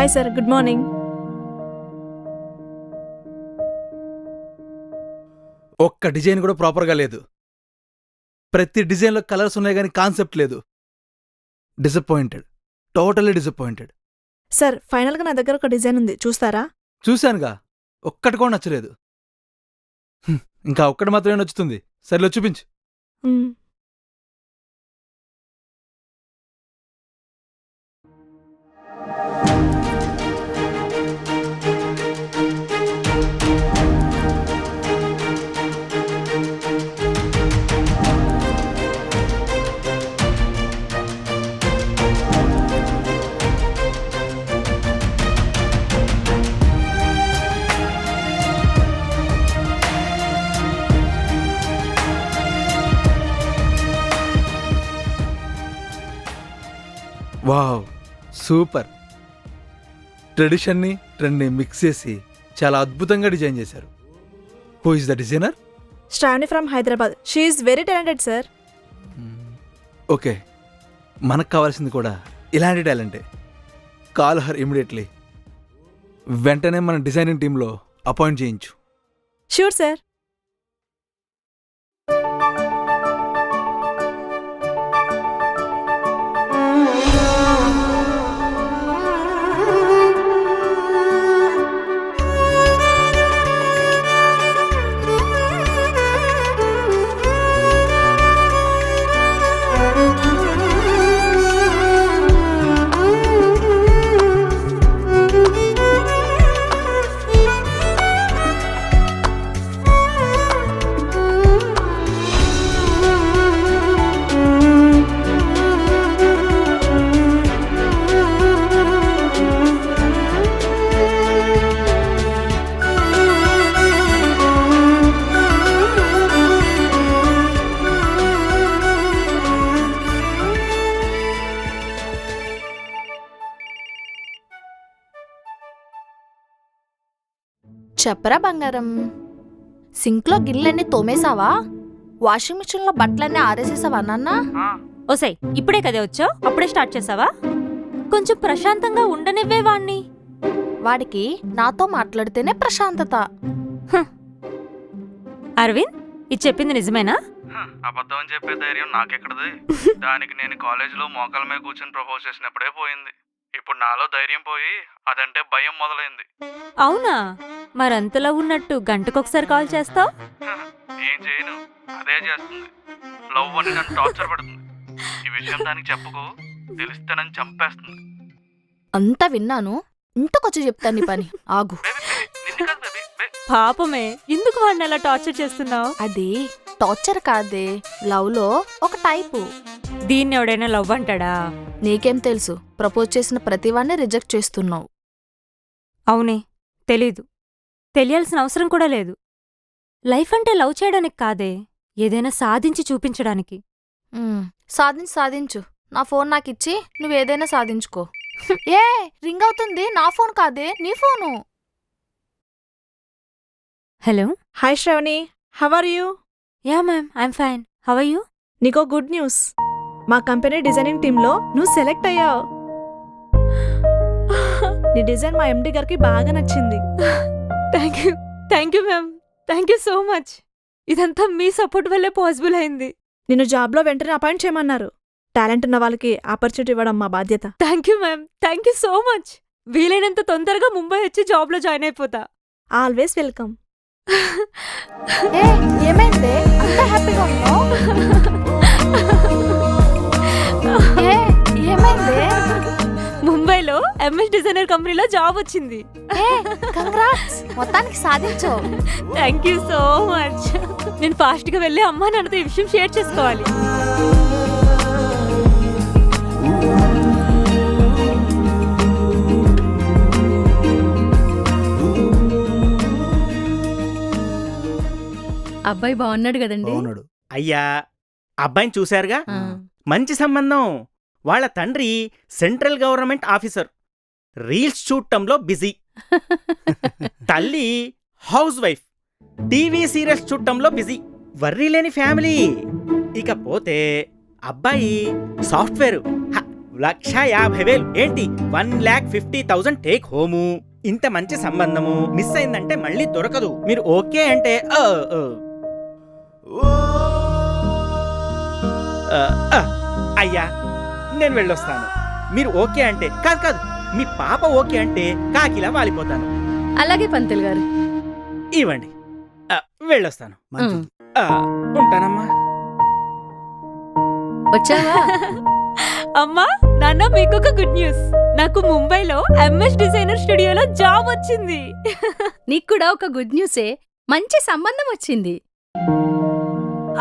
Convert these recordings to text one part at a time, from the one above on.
Hi sir, good morning. ఒక్క design కూడా ప్రాపర్గా లేదు. ప్రతి డిజైన్లో కలర్స్ ఉన్నాయి కానీ కాన్సెప్ట్ లేదు. Disappointed, totally disappointed. సార్, ఫైనల్గా నా దగ్గర ఒక డిజైన్ ఉంది, చూస్తారా? చూశానుగా, ఒక్కటి కూడా నచ్చలేదు. ఇంకా ఒక్కటి మాత్రమే నచ్చుతుంది. సరేలే, చూపించు. మ్మ్. Wow, super. ట్రెడిషన్ని ట్రెండ్ని మిక్స్ చేసి చాలా అద్భుతంగా డిజైన్ చేశారు. Who is the designer? Shravani from Hyderabad. She is very talented sir. Okay, మనకు కావాల్సింది కూడా ఇలాంటి టాలెంటే. Call her immediately. వెంటనే మన డిజైనింగ్ టీంలో అపాయింట్ చేయించు. Sure sir. చెప్పరా బంగారం, సింక్లో గిన్నెలన్నీ తోమేశావా? వాషింగ్ మిషన్లో బట్టలన్నీ ఆరేసేసావా నాన్న? ఓసై, ఇప్పుడే కదే వచ్చావు, అప్పుడే స్టార్ట్ చేసావా? కొంచెం ప్రశాంతంగా ఉండనివ్వే వాణ్ణి. వాడికి నాతో మాట్లాడితేనే ప్రశాంతత. అరవింద్, ఇది చెప్పింది నిజమేనా? అబద్ధం అని చెప్పే ధైర్యం నాకెక్కడది? దానికి నేను కాలేజీలో మోకాల మీద కూర్చొని ప్రపోజ్ చేసినప్పుడే పోయింది. ఇప్పుడు నాలో ధైర్యం పోయి అదంటే భయం మొదలైంది. అవునా? మరంతలా ఉన్నట్టు గంటకొకసారి కాల్ చేస్తావు? ఏం చేయను, అదే చేస్తుంది. లవ్ అని నన్ను టార్చర్ పెడుతుంది. ఈ విషయం దానికి చెప్పుకో, తెలిస్తే నన్ను చంపేస్తుంది. అంతా విన్నాను, ఇంతకొచ్చి చెప్తాను నీ పని, ఆగు. నిన్ను కాదు బేబీ, పాపమే, ఎందుకు వాడిని అలా టార్చర్ చేస్తున్నావు? అది టార్చర్ కాదే, లవ్ లో ఒక టైపు. దీన్ని ఎవడైనా లవ్ అంటాడా? నీకేం తెలుసు, ప్రపోజ్ చేసిన ప్రతివాన్ని రిజెక్ట్ చేస్తున్నావు. అవునే, తెలీదు. తెలియాల్సిన అవసరం కూడా లేదు. లైఫ్ అంటే లవ్ చేయడానికి కాదే, ఏదైనా సాధించి చూపించడానికి. సాధించు. నా ఫోన్ నాకిచ్చి నువ్వేదైనా సాధించుకో. ఏ రింగ్ అవుతుంది, నా ఫోన్ కాదే, నీ phone. Hello. Hi Shravani, how are you? Yeah ma'am, I'm fine. How are you? నీకో గుడ్ న్యూస్. మా కంపెనీ డిజైనింగ్ టీంలో నువ్వు సెలెక్ట్ అయ్యావు. నీ డిజైన్ మా ఎండి గారికి బాగా నచ్చింది. Thank you ma'am, thank you so much. ఇదంతా మీ సపోర్ట్ వల్లే పాసిబుల్ అయింది. నిన్ను జాబ్లో వెంటనే అపాయింట్ చేయమన్నారు. టాలెంట్ ఉన్న వాళ్ళకి ఆపర్చునిటీ ఇవ్వడం మా బాధ్యత. Thank you ma'am, thank you so much. వీలైనంత తొందరగా ముంబై వచ్చి జాబ్లో జాయిన్ అయిపోతా. Always welcome. ఏమైందే అంత హ్యాపీగా ఉన్నావు? ఏమైందే? ముంబైలో ఎంఎస్ డిజైనర్ కంపెనీలో జాబ్ వచ్చింది. కంగ్రాట్స్, మొత్తానికి సాధించావు. Thank you so much. నేను ఫాస్ట్గా వెళ్ళి అమ్మా నాన్నతో ఈ విషయం షేర్ చేసుకోవాలి. అబ్బాయి బాగున్నాడు కదండి? బాగున్నాడు. అయ్యా, అబ్బాయిని చూశారుగా, మంచి సంబంధం. వాళ్ళ తండ్రి సెంట్రల్ గవర్నమెంట్ ఆఫీసర్, రీల్స్ చూడటంలో బిజీ. తల్లి హౌస్ వైఫ్, టీవీ సీరియల్స్ చూడటంలో బిజీ. వర్రీ లేని ఫ్యామిలీ. ఇకపోతే అబ్బాయి సాఫ్ట్వేర్, 1,50,000 ఏంటి 1,50,000 టేక్ హోము. ఇంత మంచి సంబంధము మిస్ అయిందంటే మళ్ళీ దొరకదు. మీరు ఓకే అంటే అయ్యా నేను వెళ్ళొస్తాను. మీరు ఓకే అంటే కాదు మీ పాప ఓకే అంటే కాకిలా వాలిపోతాను. అలాగే పంతులు గారు. ఇవ్వండి, వెళ్ళొస్తాను. మంచిది. ఉంటానమ్మా. వచ్చావా? అమ్మా నాన్న, మీకు ఒక గుడ్ న్యూస్. నాకు ముంబైలో ఎంఎస్ డిజైనర్ స్టూడియోలో జాబ్ వచ్చింది. నీకు కూడా ఒక గుడ్ న్యూసే, మంచి సంబంధం వచ్చింది.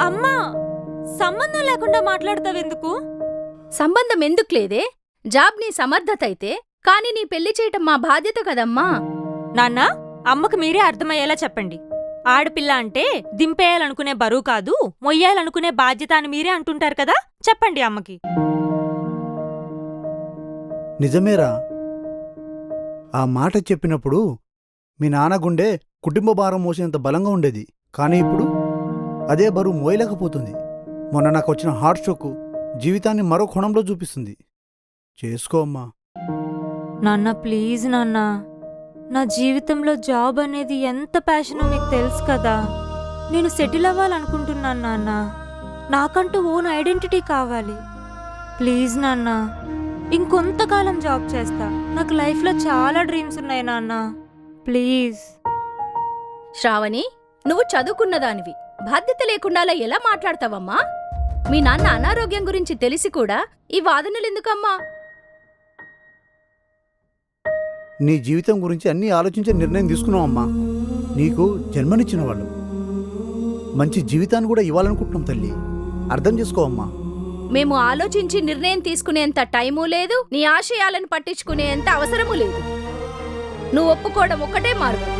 అమ్మా, సంబంధం లేకుండా మాట్లాడతావెందుకు? సంబంధం ఎందుకు లేదే? జాబ్ నీ సమర్థత అయితే, కానీ నీ పెళ్లి చేయటం మా బాధ్యత కదమ్మా. నాన్న, అమ్మకు మీరే అర్థమయ్యేలా చెప్పండి. ఆడపిల్ల అంటే దింపేయాలనుకునే బరువు కాదు, మొయ్యాలనుకునే బాధ్యత అని మీరే అంటుంటారు కదా. చెప్పండి అమ్మకి. నిజమేరా, ఆ మాట చెప్పినప్పుడు మీ నాన్న గుండె కుటుంబ భారం మోసినంత బలంగా ఉండేది. కానీ ఇప్పుడు అదే బరువు మోయలేకపోతుంది. మొన్న నాకు వచ్చిన హార్ట్ స్ట్రోక్ జీవితాన్ని మరో కోణంలో చూపిస్తుంది. చేసుకో అమ్మా. నాన్న ప్లీజ్ నాన్న, నా జీవితంలో జాబ్ అనేది ఎంత ప్యాషనో మీకు తెలుసు కదా. నేను సెటిల్ అవ్వాలనుకుంటున్నాను నాన్న. నాకంటూ ఓన్ ఐడెంటిటీ కావాలి. ప్లీజ్ నాన్న, ఇంకొంతకాలం జాబ్ చేస్తా. నాకు లైఫ్లో చాలా డ్రీమ్స్ ఉన్నాయి నాన్న. ప్లీజ్. శ్రావణి, నువ్వు చదువుకున్నదానివి, బాధ్యత లేకుండా అలా ఎలా మాట్లాడతావమ్మా? మీ నాన్న అనారోగ్యం గురించి తెలిసి కూడా ఈ వాదనలెందుకమ్మా? నీ జీవితం గురించి అన్నీ ఆలోచించే నిర్ణయం తీసుకున్నావమ్మా. నీకు జన్మనిచ్చిన వాళ్ళు మంచి జీవితాన్ని కూడా ఇవ్వాలనుకుంటున్నాం తల్లి. అర్థం చేసుకోవమ్మా. మేము ఆలోచించి నిర్ణయం తీసుకునేంత టైమూ లేదు, నీ ఆశయాలను పట్టించుకునేంత అవసరమూ లేదు. నువ్వు ఒప్పుకోవడం ఒక్కటే మార్గం.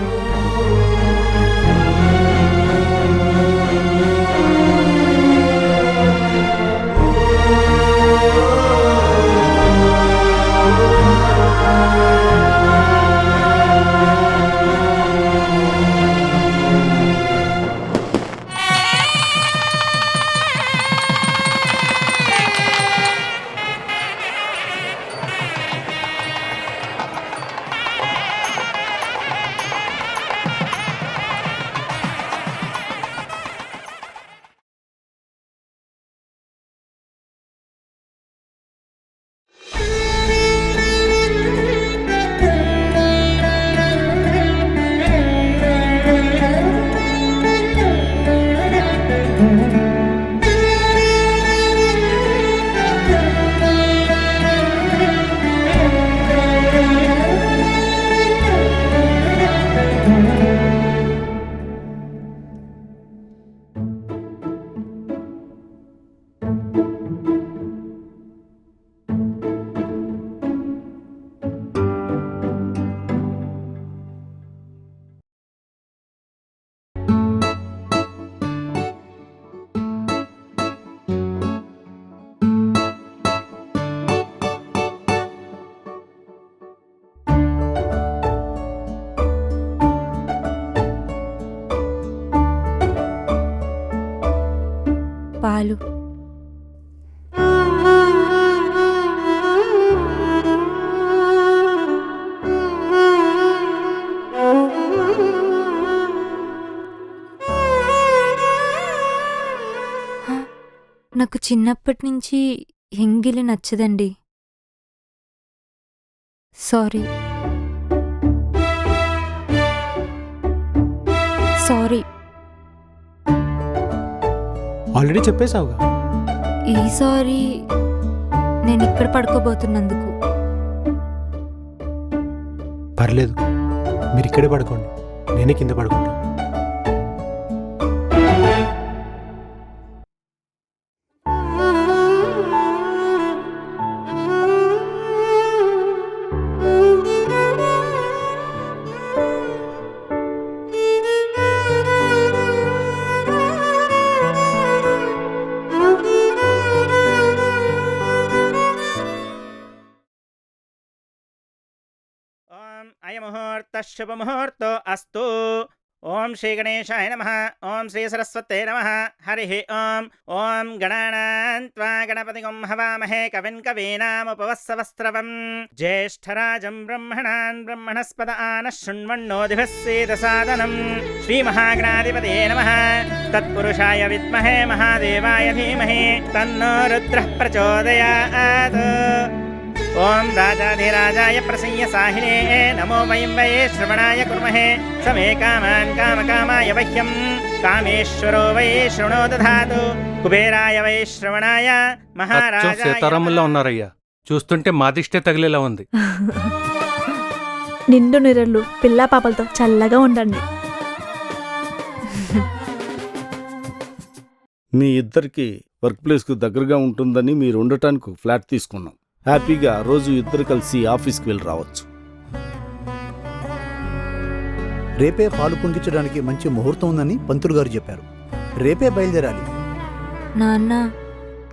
పాలు. నాకు చిన్నప్పటి నుంచి ఎంగిలి నచ్చదండి. సారీ. ఆల్రెడీ చెప్పేశావుగా. ఈసారి నేను ఇక్కడ పడుకోబోతున్నందుకు. పర్లేదు, మీరు ఇక్కడే పడుకోండి, నేనే కింద పడుకుంటా. అయముహూర్త శుభముహూర్తో అస్తు. ఓం శ్రీ గణేశాయ నమః. ఓం శ్రీ సరస్వతే నమః. హరి ఓం. ఓం గణానాం త్వా గణపతిగం హవామహే కవిం కవీనాముపవస్సవస్త్రవం జ్యేష్ఠరాజం బ్రహ్మణాన్ బ్రహ్మణస్పద ఆనః శృణ్వన్నోతిభిः సేదసాదనం. శ్రీ మహాగణాధిపతే నమః. తత్పురుషాయ విద్మహే మహాదేవాయ ధీమహి తన్నో రుద్రః ప్రచోదయాత్. ఓం రాజాధిరాజాయ ప్రసయ్య సాహినే నమో వయం వై శ్రవణాయ కుర్మహే సమే కామాన్ కామకామాయ వహ్యం కామేశ్వరో వై శృణో దధాతు. కుబేరాయ వై శ్రవణాయ అచ్చం మహారాజాయ సీతారాముల్లా ఉన్నారయ్యా. చూస్తుంటే మాదిష్టే తగిలేలా ఉంది. నిండు నిరళ్ళు పిల్లా పాపలతో చల్లగా ఉండండి. మీ ఇద్దరికి వర్క్ ప్లేస్కు దగ్గరగా ఉంటుందని మీరు ఉండటానికి ఫ్లాట్ తీసుకున్నాం. హ్యాపీగా రోజు ఇద్దరు కలిసి ఆఫీస్కి వెళ్ళి రావచ్చు. రేపే పాలు పొంగించడానికి మంచి ముహూర్తం ఉందని పంతులు గారు చెప్పారు. రేపే బయలుదేరాలి. నాన్న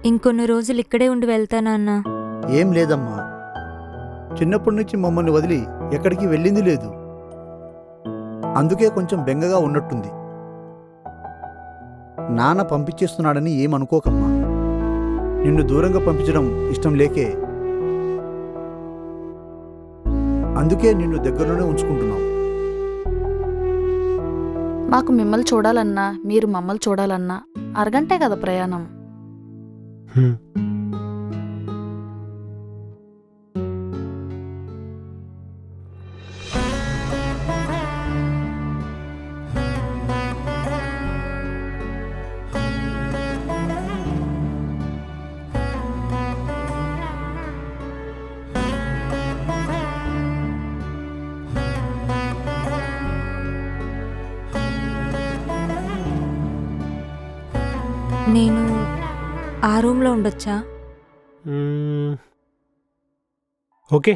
ఇంకొన్ని రోజులు ఇక్కడే ఉండి వెళ్తా నాన్న. ఏం లేదమ్మా, చిన్నప్పటి నుంచి మమ్మల్ని వదిలి ఎక్కడికి వెళ్ళింది లేదు. అందుకే కొంచెం బెంగగా ఉన్నట్టుంది. నాన్న పంపించేస్తున్నాడని ఏమనుకోకమ్మా. నిన్ను దూరంగా పంపించడం ఇష్టం లేకే, అందుకే నిన్ను దగ్గరలోనే ఉంచుకుంటున్నాం. మాకు మిమ్మల్ని చూడాలన్నా మీరు మమ్మల్ని చూడాలన్నా అరగంటే కదా ప్రయాణం. హ్మ్. నేను ఆ రూమ్లో ఉండొచ్చా? మ్మ్. ఓకే.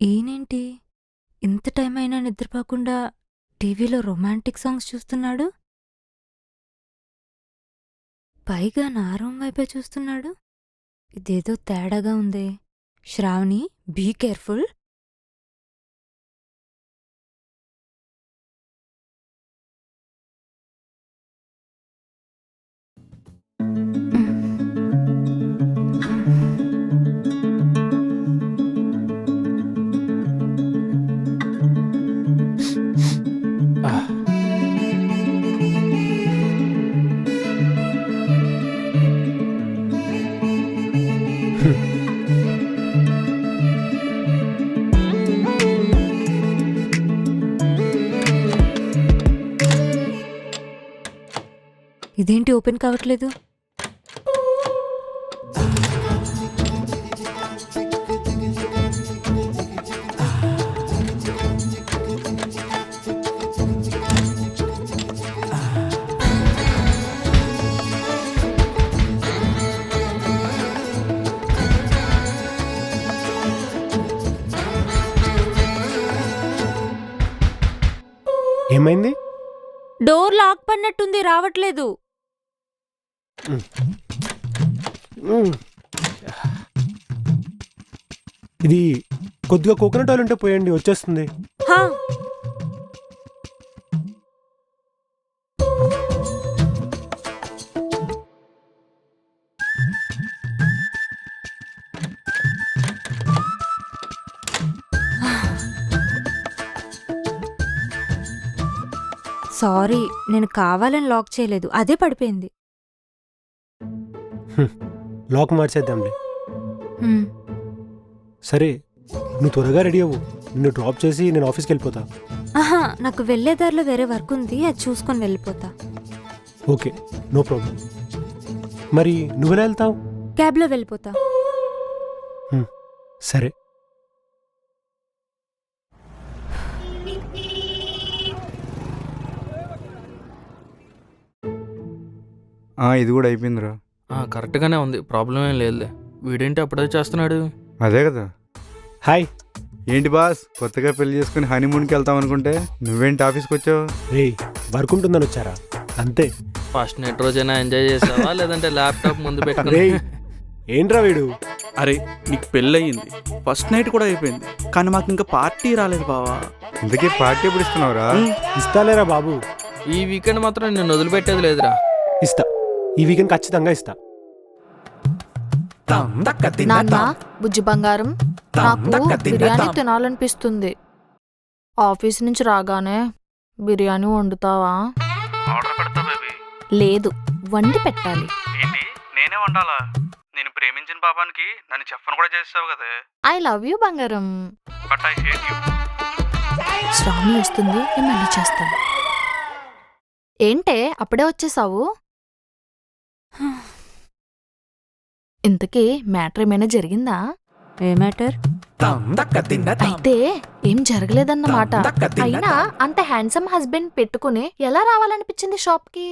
ఈయనేంటి ఇంత టైం అయినా నిద్రపోకుండా టీవీలో రొమాంటిక్ సాంగ్స్ చూస్తున్నాడు? పైగా నా రూమ్ వైపే చూస్తున్నాడు. ఇదేదో తేడాగా ఉందే. Shravani, be careful. ఇదేంటి ఓపెన్ కావట్లేదు? ఏమైంది? డోర్ లాక్ పడినట్టుంది, రావట్లేదు. ఇది కొద్దిగా కోకోనట్ ఆయిల్ ఉంటే పోయండి, వచ్చేస్తుంది. హా, సారీ, నేను కావాలని లాక్ చేయలేదు, అదే పడిపోయింది. లాక్ మార్చేద్దాంలే. హ్మ్. సరే, నువ్వు త్వరగా రెడీ అవ్వు. నిన్ను డ్రాప్ చేసి నేను ఆఫీస్కి వెళ్ళిపోతా. ఆహా, నాకు వెళ్ళే దారిలో వేరే వర్క్ ఉంది, అది చూసుకొని వెళ్ళిపోతా. Okay, no problem. మరి నువ్వెలా వెళ్తావు? క్యాబ్లో వెళ్ళిపోతా. సరే. ఇది కూడా అయిపోయిందిరా. కరెక్ట్గానే ఉంది, ప్రాబ్లం ఏం లేదులే. వీడేంటి అప్పుడే చేస్తున్నాడు? అదే కదా. హాయ్. ఏంటి బాస్, కొత్తగా పెళ్లి చేసుకుని హనీమూన్కి వెళ్తాం అనుకుంటే నువ్వేంటి ఆఫీస్కి వచ్చావు? రే, వర్క్ ఉంటుందని వచ్చారా, అంతే. ఫస్ట్ నైట్ రోజైనా ఎంజాయ్ చేసావా లేదంటే ల్యాప్టాప్ ముందు రే, పెట్టుకుని? ఏంట్రా వీడు? అరే నీకు పెళ్ళయింది, ఫస్ట్ నైట్ కూడా అయిపోయింది, కానీ మాకు ఇంకా పార్టీ రాలేదు బావా. ఇంతకీ పార్టీ ఎప్పుడు ఇస్తున్నావురా? ఇస్తాలేరా బాబు. ఈ వీకెండ్ మాత్రం నేను వదిలిపెట్టేది లేదురా. ఇస్తా, ఈ వీకెండ్ ఖచ్చితంగా ఇస్తా. నాన్న, బుజ్జి బంగారం, నాకు బిర్యానీ తినాలనిపిస్తుంది. ఆఫీస్ నుంచి రాగానే బిర్యానీ వండుతావా? ఆర్డర్ పెడతా బేబీ. లేదు, వండి పెట్టాలి. ఏంటి నేనే వండాలా? నేను ప్రేమించిన పాపానికి నన్ను చెప్పను కూడా చేసావు కదే. ఐ లవ్ యూ బంగారం. But I hate you. Shravani వస్తుంది, నేను మళ్ళీ చేస్తాను. ఏంటే అప్పుడే వచ్చేసావు? ఇంతకీ మ్యాటర్ ఏమైనా జరిగిందా? ఏ మ్యాటర్? అయితే ఏం జరగలేదన్నమాట. అయినా అంత హ్యాండ్సమ్ హస్బెండ్ పెట్టుకుని ఎలా రావాలనిపించింది షాప్కి?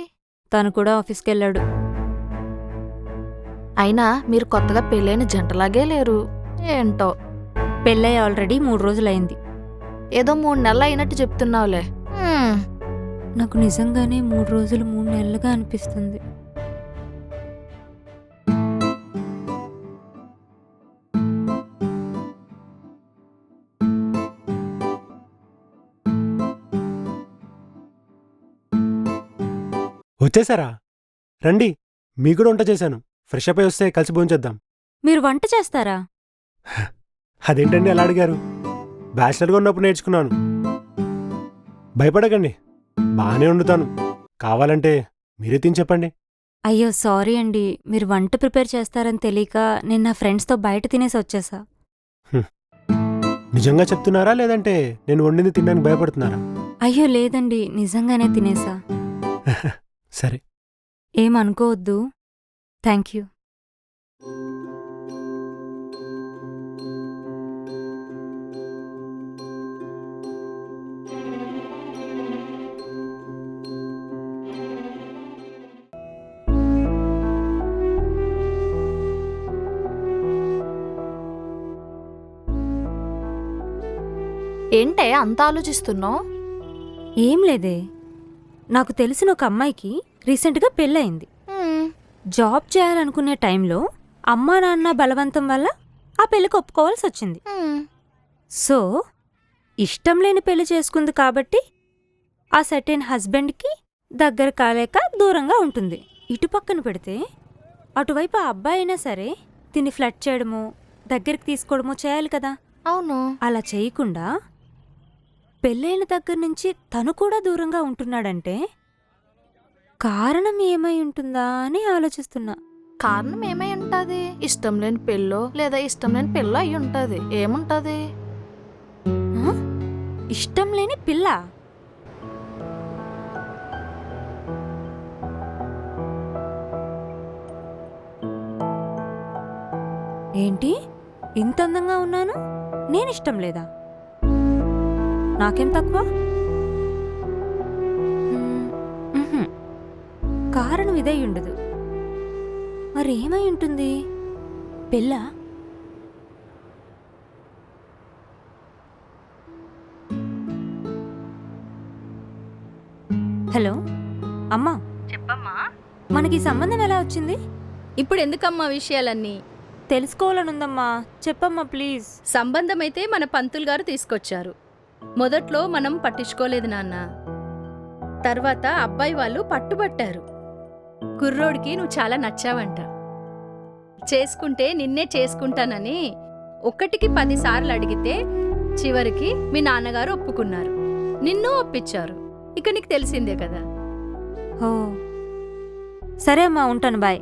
తను కూడా ఆఫీస్కి వెళ్ళాడు. అయినా మీరు కొత్తగా పెళ్ళైన జంటలాగే లేరు. ఏంటో, పెళ్ళై ఆల్రెడీ 3 రోజులైంది. ఏదో 3 నెలలు అయినట్టు చెప్తున్నావులే. నాకు నిజంగానే 3 రోజులు 3 నెలలుగా అనిపిస్తుంది. వచ్చేసారా? రండి, మీకు కూడా వంట చేశాను. ఫ్రెష్ అప్ అయి వస్తే కలిసి భోంచేద్దాం. మీరు వంట చేస్తారా? అదేంటండి అలా అడిగారు? బ్యాచిలర్గా ఉన్నప్పుడు నేర్చుకున్నాను. భయపడకండి, బాగానే వండుతాను. కావాలంటే మీరే తిని చెప్పండి. అయ్యో సారీ అండి, మీరు వంట ప్రిపేర్ చేస్తారని తెలియక నేను నా ఫ్రెండ్స్తో బయట తినేసి వచ్చేసా. నిజంగా చెప్తున్నారా లేదంటే నేను వండింది తినడానికి భయపడుతున్నారా? అయ్యో లేదండి, నిజంగానే తినేసా. సరే, ఏమనుకోవద్దు. Thank you. ఏంటే అంత ఆలోచిస్తున్నావు? ఏం లేదే, నాకు తెలిసిన ఒక అమ్మాయికి రీసెంట్గా పెళ్ళయింది. జాబ్ చేయాలనుకునే టైంలో అమ్మా నాన్న బలవంతం వల్ల ఆ పెళ్ళికి ఒప్పుకోవాల్సి వచ్చింది. సో ఇష్టం లేని పెళ్లి చేసుకుంది కాబట్టి ఆ సర్టెన్ హస్బెండ్కి దగ్గర కాలేక దూరంగా ఉంటుంది. ఇటు పక్కన పెడితే అటువైపు ఆ అబ్బాయి అయినా సరే తిని ఫ్లడ్ చేయడమో దగ్గరికి తీసుకోవడమో చేయాలి కదా. అవును. అలా చేయకుండా పెళ్ళైన దగ్గర నుంచి తను కూడా దూరంగా ఉంటున్నాడంటే కారణం ఏమై ఉంటుందా అని ఆలోచిస్తున్నా. కారణం ఏమై ఉంటది? ఇష్టం లేని పెళ్ళో లేదా ఇష్టం లేని పిల్ల అయి ఉంటది. ఏముంటది? ఇష్టం లేని పిల్ల? ఏంటి, ఇంత అందంగా ఉన్నాను, నేనిష్టం లేదా? నాకేం తక్కువ? కారణం ఇదై ఉండదు. మరేమై ఉంటుంది? పెళ్ళ? హలో అమ్మా. చెప్పమ్మా. మనకి సంబంధం ఎలా వచ్చింది? ఇప్పుడు ఎందుకమ్మా విషయాలన్నీ? తెలుసుకోవాలనుందమ్మా, చెప్పమ్మా ప్లీజ్. సంబంధమైతే మన పంతులు గారు తీసుకొచ్చారు. మొదట్లో మనం పట్టించుకోలేదు నాన్న. తర్వాత అబ్బాయి వాళ్ళు పట్టుబట్టారు. కుర్రోడికి నువ్వు చాలా నచ్చావంట. చేసుకుంటే నిన్నే చేసుకుంటానని 1కి 10 సార్లు అడిగితే చివరికి మీ నాన్నగారు ఒప్పుకున్నారు. నిన్ను ఒప్పించారు. ఇక నీకు తెలిసిందే కదా. ఓ సరే అమ్మా, ఉంటాను, బాయ్.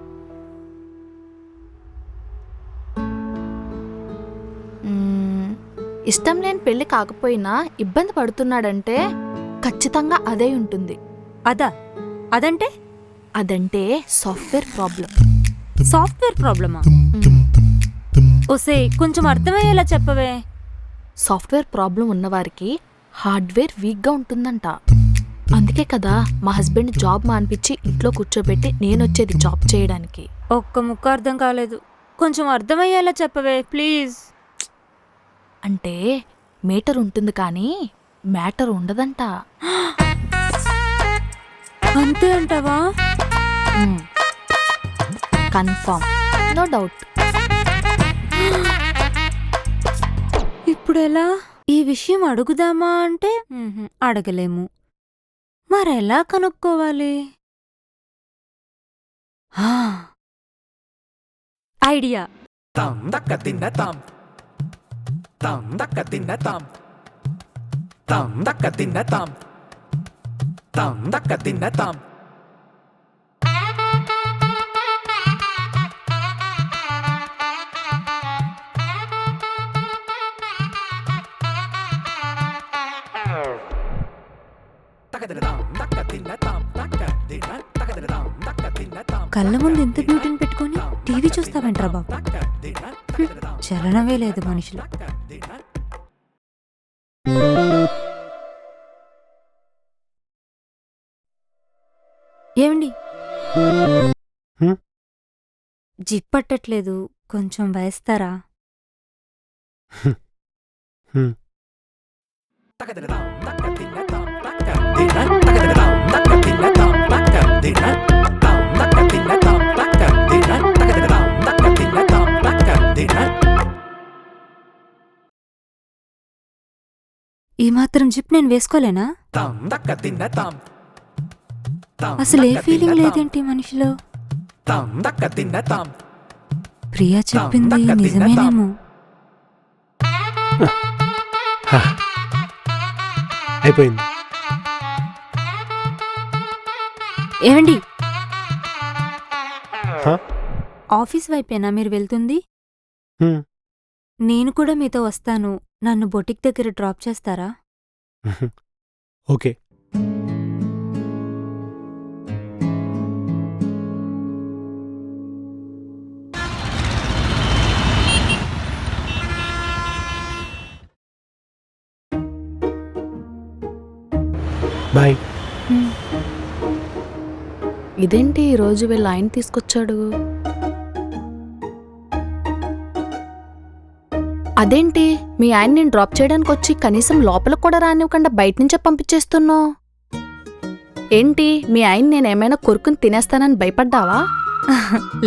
ఇష్టం లేని పెళ్లి కాకపోయినా ఇబ్బంది పడుతున్నాడంటే ఖచ్చితంగా అదే ఉంటుంది. అదంటే? అదంటే సాఫ్ట్వేర్ ప్రాబ్లం. సాఫ్ట్వేర్ ప్రాబ్లమా? ఓసే, కొంచెం అర్థమయ్యేలా చెప్పవే. సాఫ్ట్వేర్ ప్రాబ్లం ఉన్నవారికి హార్డ్వేర్ వీక్గా ఉంటుందంట. అందుకే కదా మా హస్బెండ్ జాబ్ మానిపించి ఇంట్లో కూర్చోబెట్టి నేను వచ్చేది జాబ్ చేయడానికి. ఒక్క ముక్క అర్థం కాలేదు, కొంచెం అర్థమయ్యేలా చెప్పవే ప్లీజ్. అంటే మీటర్ ఉంటుంది కానీ మ్యాటర్ ఉండదంట. అంతే అంటావా? Confirm, no doubt. ఇప్పుడు ఎలా? ఈ విషయం అడుగుదామా అంటే అడగలేము. మరెలా కనుక్కోవాలి? ఐడియా. కళ్ళ ముందు ఎంత బ్యూటీని పెట్టుకొని టీవీ చూస్తావేంట్రా బాబు? చలనమే లేదు మనుషులు. ఏమండి, జిప్ పట్టట్లేదు, కొంచెం వేస్తారా? ఈ మాత్రం జిప్ నేను వేసుకోలేనా? అసలు ఏ ఫీలింగ్ లేదేంటి మనిషిలో? ప్రియా చెప్పింది నిజమేనేమో. అయిపోయింది. ఏమండి, హ? ఆఫీస్ వైపేనా మీరు వెళ్తుంది? హ్మ్. నేను కూడా మీతో వస్తాను. నన్ను బొటిక్ దగ్గర డ్రాప్ చేస్తారా? ఓకే. బాయ్. ఇదేంటి ఈరోజు వీళ్ళ ఆయన తీసుకొచ్చాడు? అదేంటి మీ ఆయన నేను డ్రాప్ చేయడానికి వచ్చి కనీసం లోపలికి కూడా రానివ్వకుండా బయట నుంచే పంపించేస్తున్నావు ఏంటి? మీ ఆయన నేనేమైనా కొరుకుని తినేస్తానని భయపడ్డావా?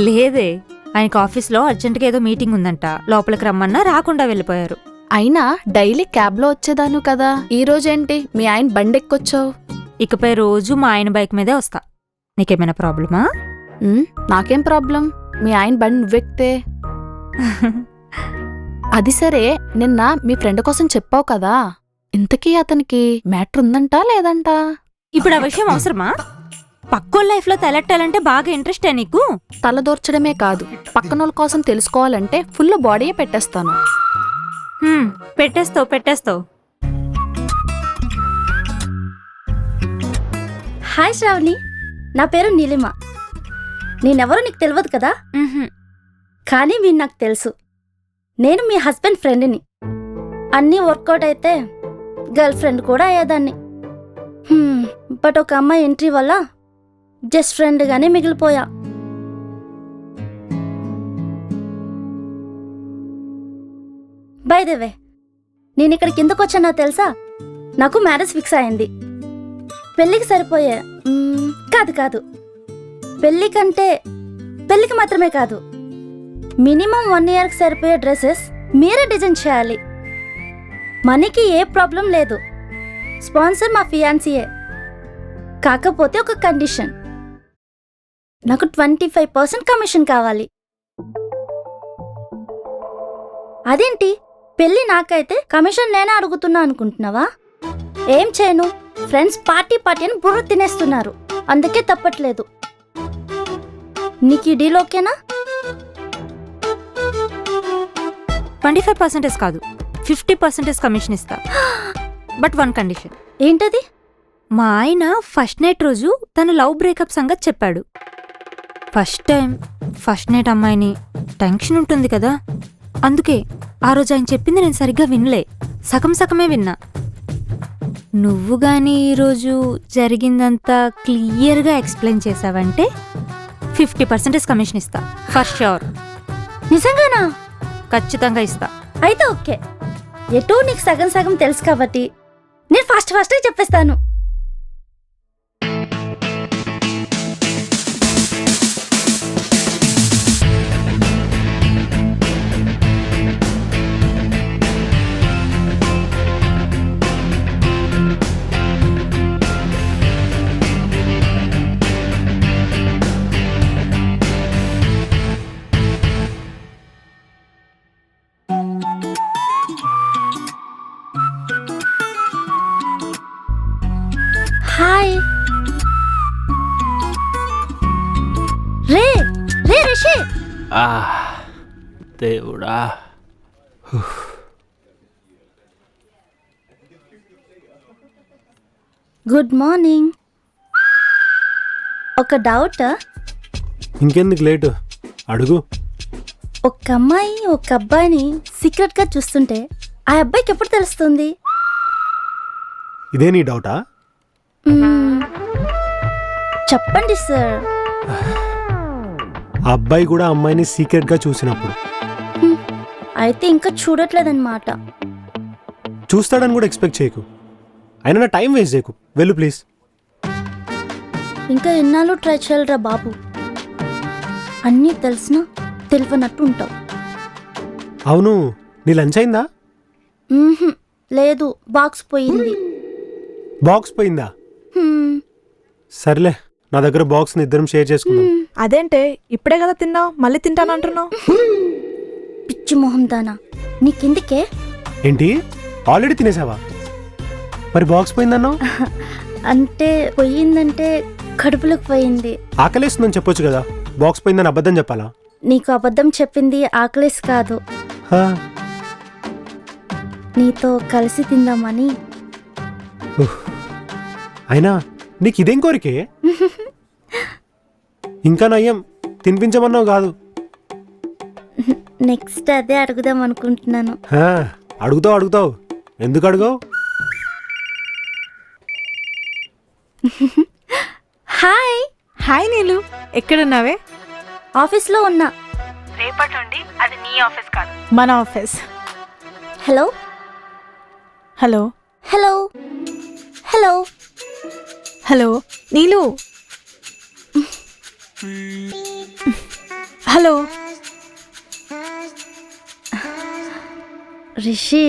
లేదే, ఆయనకు ఆఫీస్లో అర్జెంటుగా ఏదో మీటింగ్ ఉందంట, లోపలికి రమ్మన్నా రాకుండా వెళ్ళిపోయారు. అయినా డైలీ క్యాబ్లో వచ్చేదాను కదా, ఈ రోజేంటి మీ ఆయన బండెక్కొచ్చావు? ఇకపై రోజు మా ఆయన బైక్ మీదే వస్తా. నీకేమైనా ప్రాబ్లమా? నాకేం ప్రాబ్లం, మీ ఆయన బండి నువ్వెక్తే. అది సరే, నిన్న మీ ఫ్రెండ్ కోసం చెప్పావు కదా, ఇంతకీ అతనికి మ్యాటర్ ఉందంటా లేదంటా? ఇప్పుడు ఆ విషయం అవసరమా? పక్కోళ్ళ లైఫ్లో తలెట్టాలంటే బాగా ఇంట్రెస్టే నీకు? తలదూర్చడమే కాదు, పక్కనోళ్ళ కోసం తెలుసుకోవాలంటే ఫుల్ బాడీయే పెట్టేస్తాను. పెట్టేస్తావు. హాయ్ శ్రావణి, నా పేరు నీలిమ. నేనెవరో నీకు తెలియదు కదా, కానీ మీరు నాకు తెలుసు. నేను మీ హస్బెండ్ ఫ్రెండ్ని. అన్నీ వర్కౌట్ అయితే గర్ల్ ఫ్రెండ్ కూడా అయ్యేదాన్ని. బట్ ఒక అమ్మాయి ఎంట్రీ వల్ల జస్ట్ ఫ్రెండ్గానే మిగిలిపోయా. బై ద వే, నేను ఇక్కడికి ఎందుకు వచ్చానో తెలుసా? నాకు మ్యారేజ్ ఫిక్స్ అయింది. పెళ్ళికి సరిపోయే కాదు, పెళ్ళికి మాత్రమే కాదు, మినిమం 1 ఇయర్కి సరిపోయే డ్రెస్సెస్ మీరే డిజైన్ చేయాలి. మనీకి ఏ ప్రాబ్లం లేదు, స్పాన్సర్ మా ఫియాన్సీయే. కాకపోతే ఒక కండిషన్, నాకు 25% కమిషన్ కావాలి. అదేంటి, పెళ్ళి నాకైతే కమిషన్ నేనే అడుగుతున్నా అనుకుంటున్నావా? ఏం చేయను, ఫ్రెండ్స్ పార్టీ అని బుర్ర తినేస్తున్నారు, అందుకే తప్పట్లేదు. నీకు ఈ డీల్ ఓకేనా? 25% కాదు, 50% కమిషన్ ఇస్తా. But 1 condition. ఏంటది? మా ఆయన ఫస్ట్ నైట్ రోజు తన లవ్ బ్రేకప్ సంగతి చెప్పాడు. ఫస్ట్ టైం ఫస్ట్ నైట్ అమ్మాయిని, టెన్షన్ ఉంటుంది కదా, అందుకే ఆ రోజు ఆయన చెప్పింది నేను సరిగ్గా వినలే, సగమే విన్నా. నువ్వు గాని ఈరోజు జరిగిందంతా క్లియర్గా ఎక్స్ప్లెయిన్ చేసావంటే 50% కమిషన్ ఇస్తా ఫర్ ష్యూర్. నిజంగానా? ఖచ్చితంగా ఇస్తా. అయితే ఓకే. ఎటో నీకు సగం సగం తెలుసు కాబట్టి నేను ఫాస్ట్గా చెప్పేస్తాను. హాయ్ రే రే రిషి. దేవుడా. Good morning. ఒక డౌట్. ఇంకెందుకు లేటు, అడుగు. ఒక అమ్మాయి ఒక అబ్బాయిని సీక్రెట్ గా చూస్తుంటే ఆ అబ్బాయికి ఎప్పుడు తెలుస్తుంది? ఇదే నీ డౌటా? చెప్పండి సార్. ఆ అబ్బాయి కూడా అమ్మాయిని సీక్రెట్గా చూసినప్పుడు. అయితే ఇంకా చూడట్లేదన్నమాట. చూస్తాడని కూడా ఎక్స్పెక్ట్ చేయకు. అయినా నా టైం వేస్ట్ చేయకు, వెళ్ళు ప్లీజ్. ఇంకా ఎన్నాళ్ళు ట్రై చేయాలరా బాబు? అన్నీ తెలిసినా తెలియనట్టు ఉంటావు. అవును, నీ లంచ్ అయిందా? లేదు, బాక్స్ పోయింది. బాక్స్ పోయిందా? హ్మ్. సర్లే, నా దగ్గర బాక్స్ని ఇద్దరం షేర్ చేసుకుందాం. అదేంటే ఇప్పుడే కదా తిన్నావు, మళ్ళీ తింటానంటున్నావు? పిచ్చి మొహం దానా, నీకెందుకే? ఏంటి, ఆల్రెడీ తినేసావా? మరి బాక్స్ పోయిందన్నావు? అంటే పోయిందంటే కడుపులోకి పోయింది. ఆకలేస్తుందని చెప్పొచ్చు కదా, బాక్స్ పోయిందని అబద్ధం చెప్పాలా? నీకు అబద్ధం చెప్పింది ఆకలేసి కాదు, హా. నీతో కలిసి తిందామని. అయినా నీకు ఇదేం కోరికే? ఇంకా నయ్యం, తినిపించమన్నావు కాదు. నెక్స్ట్ అదే అడుగుదాం అనుకుంటున్నాను. హా, అడుగుతావు. ఎందుకు అడుగావు? హాయ్. హాయ్ నీలు, ఎక్కడున్నావే? ఆఫీస్లో ఉన్నా. రేపటి నుండి అది నీ ఆఫీస్ కాదు, మన office. Hello hello hello hello hello Neelu. Hello Rishi,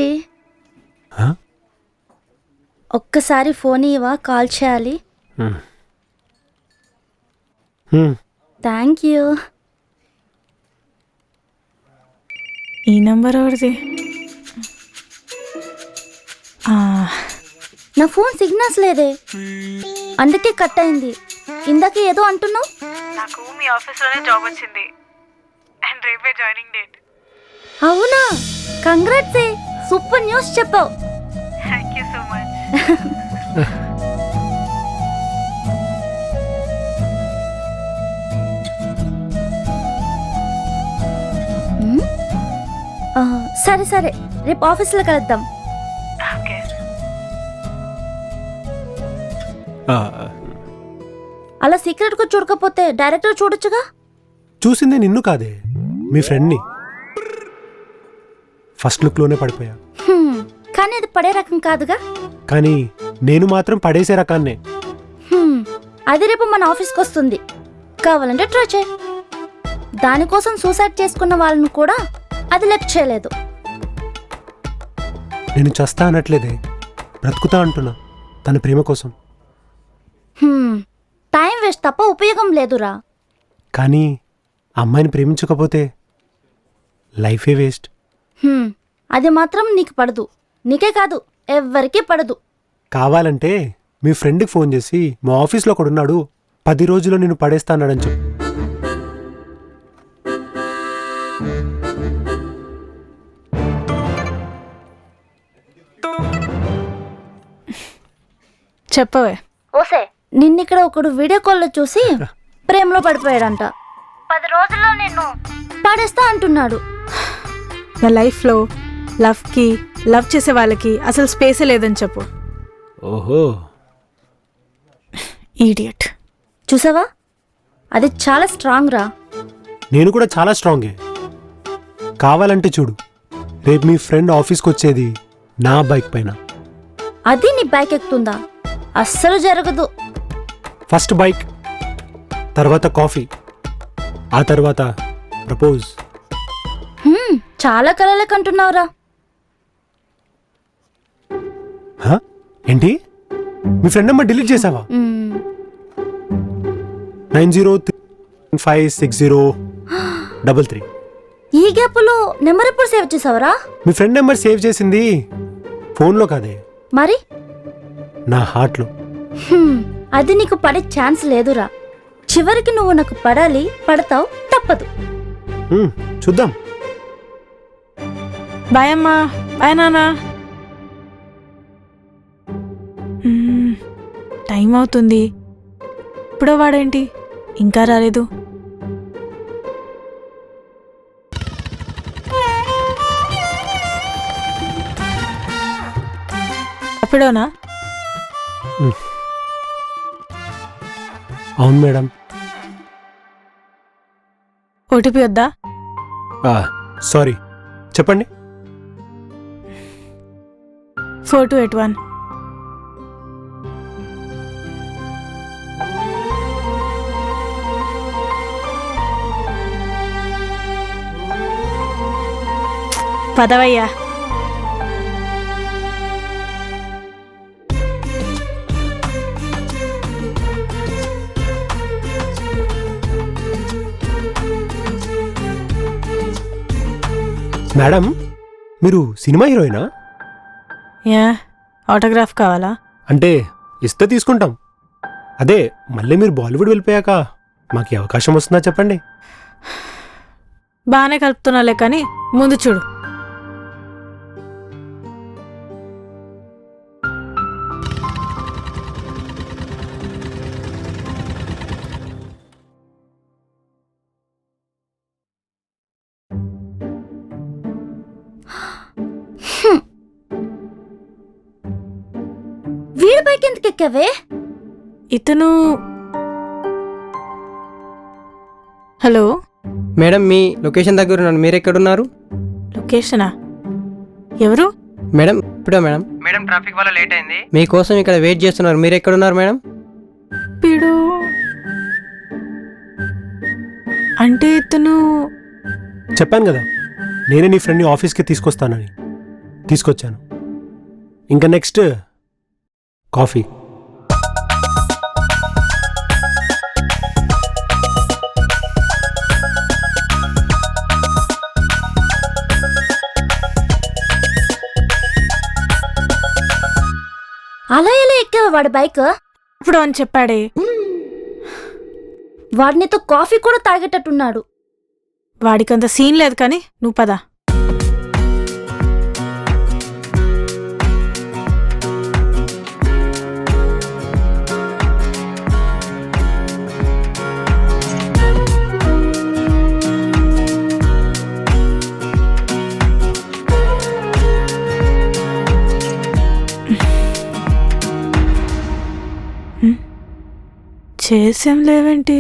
హా? ఒక్కసారి ఫోన్ ఇవ్వా, కాల్ చేయాలి. Thank you. ఈ నంబర్ ఎవరిది? నా ఫోన్ సిగ్నల్స్ లేదే, అందుకే కట్ అయింది. ఇందాక ఏదో అంటున్నావు. నాకు మీ ఆఫీస్లోనే జాబ్ వచ్చింది అండ్ రేపే జాయినింగ్ డేట్. అవునా? కంగ్రాట్స్, సూపర్ న్యూస్ చెప్పావు. Thank you so much. సరే సరే, రేపు ఆఫీస్లో కలుద్దాం. ఓకే. అలా సీక్రెట్గా చూడకపోతే డైరెక్ట్గా చూడొచ్చుగా. చూసిందే నిన్ను కాదే, మీ ఫ్రెండ్ని. ఫస్ట్ లుక్లోనే పడిపోయా. కానీ అది పడే రకం కాదుగా. కానీ నేను మాత్రం పడేసే రకాన్నే. అది రేపు మన ఆఫీస్కి వస్తుంది, కావాలంటే ట్రై చేయి. దానికోసం సూసైడ్ చేసుకున్న వాళ్ళని కూడా అది లెఫ్ట్ చేయలేదు. నేను చస్తా అనట్లేదే, బ్రతుకుతా అంటున్నా తన ప్రేమ కోసం. టైం వేస్ట్ తప్ప ఉపయోగం లేదురా. కానీ అమ్మాయిని ప్రేమించకపోతే లైఫే వేస్ట్. అది మాత్రం నీకు పడదు, నీకే కాదు ఎవ్వరికీ పడదు. కావాలంటే మీ ఫ్రెండ్కి ఫోన్ చేసి మా ఆఫీస్లో ఒకడున్నాడు, 10 రోజుల్లో నేను పడేస్తా అన్నాడని చెప్పు. చెప్పవే. ఓసే, నిన్నిక్కడ ఒకడు వీడియో కాల్లో చూసి ప్రేమలో పడిపోయాడంట. 10 రోజుల్లో నిన్ను పడేస్తా అంటున్నాడు. నా లైఫ్లో లవ్ చేసే వాళ్ళకి అసలు స్పేసే లేదని చెప్పు. ఓహో. ఈడియట్. చూసావా, అది చాలా స్ట్రాంగ్ రా. నేను కూడా చాలా స్ట్రాంగే. కావాలంటే చూడు, రేపు మీ ఫ్రెండ్ ఆఫీస్కి వచ్చేది నా బైక్ పైన. అది నీ బైక్ ఎక్కుతుందా? అస్సలు జరగదు. ఫస్ట్ బైక్, తర్వాత కాఫీ, ఆ తర్వాత ప్రపోజ్. చాలా కలలే కంటున్నావురా. ఏంటి, మీ ఫ్రెండ్ నెంబర్ డిలీట్ చేసావా? 90356033. ఈ గ్యాప్లో నెంబర్ ఎప్పుడు సేవ్ చేసావరా? మీ ఫ్రెండ్ నెంబర్ సేవ్ చేసింది ఫోన్లో కాదే, మరి నా హార్ట్లో. అది నీకు పడే ఛాన్స్ లేదురా. చివరికి నువ్వు నాకు పడాలి, పడతావు, తప్పదు. చూద్దాం. బాయ్ అమ్మా, బాయ్ నానా. టైం అవుతుంది, ఇప్పుడో వాడేంటి ఇంకా రాలేదు? అప్పుడోనా? అవును మేడం. ఓటీపీ వద్దా? సారీ, చెప్పండి. 4281. పదవయ్యా. మేడం, మీరు సినిమా హీరోయినా? యా, ఆటోగ్రాఫ్ కావాలా? అంటే ఇస్తే తీసుకుంటాం. అదే మళ్ళీ మీరు బాలీవుడ్ వెళ్ళిపోయాక మాకు ఈ అవకాశం వస్తుందా చెప్పండి. బాగానే కలుపుతున్నాలే కానీ ముందు చూడు. వీడి బైక్ ఎందుకు ఎక్కావే? ఇతను హలో మేడం, మీ లొకేషన్ దగ్గర ఉన్నాను, మీరు ఎక్కడున్నారు? లొకేషనా? ఎవరు మేడం? ఇప్పుడే మేడం. మేడం, ట్రాఫిక్ వల్ల లేట్ అయింది, మీకోసం ఇక్కడ వెయిట్ చేస్తున్నారు, మీరు ఎక్కడున్నారు మేడం? పిడు అంటే ఇతను చెప్పాను కదా, నేనే నీ ఫ్రెండ్ని ఆఫీస్కి తీసుకొస్తానని. తీసుకొచ్చాను. ఇంకా నెక్స్ట్ కాఫీ. అలా ఎలా ఎక్కావా వాడి బైక్? ఇప్పుడు అని చెప్పాడే. వాడు నీతో కాఫీ కూడా తాగేటట్టున్నాడు. వాడికంత సీన్ లేదు కానీ నువ్వు పద. చేసేం లేవేంటి?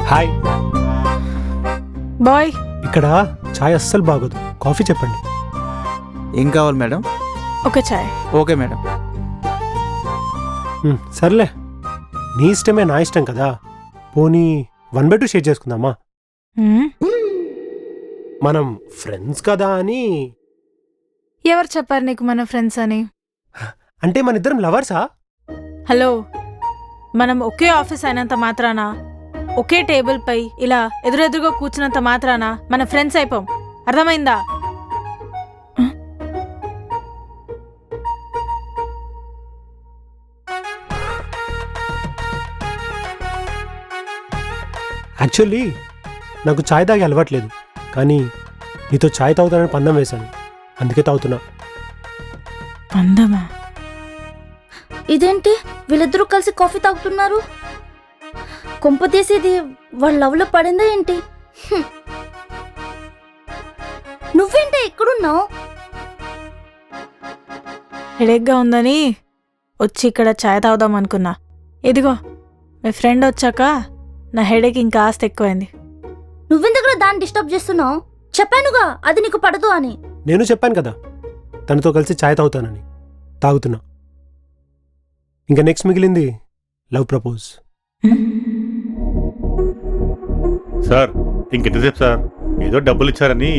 Hi boy. ఇక్కడ చాయ్ అస్సలు బాగోదు, కాఫీ చెప్పండి. ఏం కావాలి మేడం? ఒక చాయ్. Okay madam. సర్లే, నీ ఇష్టమే నా ఇష్టం కదా. పోనీ 1/2 షేర్ చేసుకుందామా? మనం ఫ్రెండ్స్ కదా అని. ఎవరు చెప్పారు నీకు మన ఫ్రెండ్స్ అని? అంటే మన ఇద్దరం లవర్సా? హలో, మనం ఒకే ఆఫీస్ అయినంత మాత్రాన, ఒకే టేబుల్ పై ఇలా ఎదురెదురుగా కూర్చున్నంత మాత్రాన మన ఫ్రెండ్స్ అయిపోం. అర్థమైందా? యాక్చువల్లీ నాకు చాయ్ తాగి అలవాట్లేదు, కానీ నీతో చాయ్ తాగుతానని పందెం వేశాను, అందుకే తాగుతున్నా. పందమా? ఇదేంటి వీళ్ళిద్దరూ కలిసి కాఫీ తాగుతున్నారు? కొంప తీసేది వాళ్ళ లవ్లో పడిందా ఏంటి? నువ్వేంటే ఎక్కడున్నావు? హెడేక్గా ఉందని వచ్చి ఇక్కడ ఛాయ్ తాగుదాం అనుకున్నా. ఇదిగో మీ ఫ్రెండ్ వచ్చాక నా హెడేక్ ఇంకా ఆస్తి ఎక్కువైంది. నువ్వెందుకు దాన్ని డిస్టర్బ్ చేస్తున్నావు? చెప్పానుగా అది నీకు పడదు అని. నేను చెప్పాను కదా తనతో కలిసి ఛాయ్ తాగుతానని. తాగుతున్నా. ఇంకా నెక్స్ట్ మిగిలింది లవ్ ప్రపోజ్. సార్ ఇంకెంతసేపు సార్? ఏదో డబ్బులు ఇచ్చారని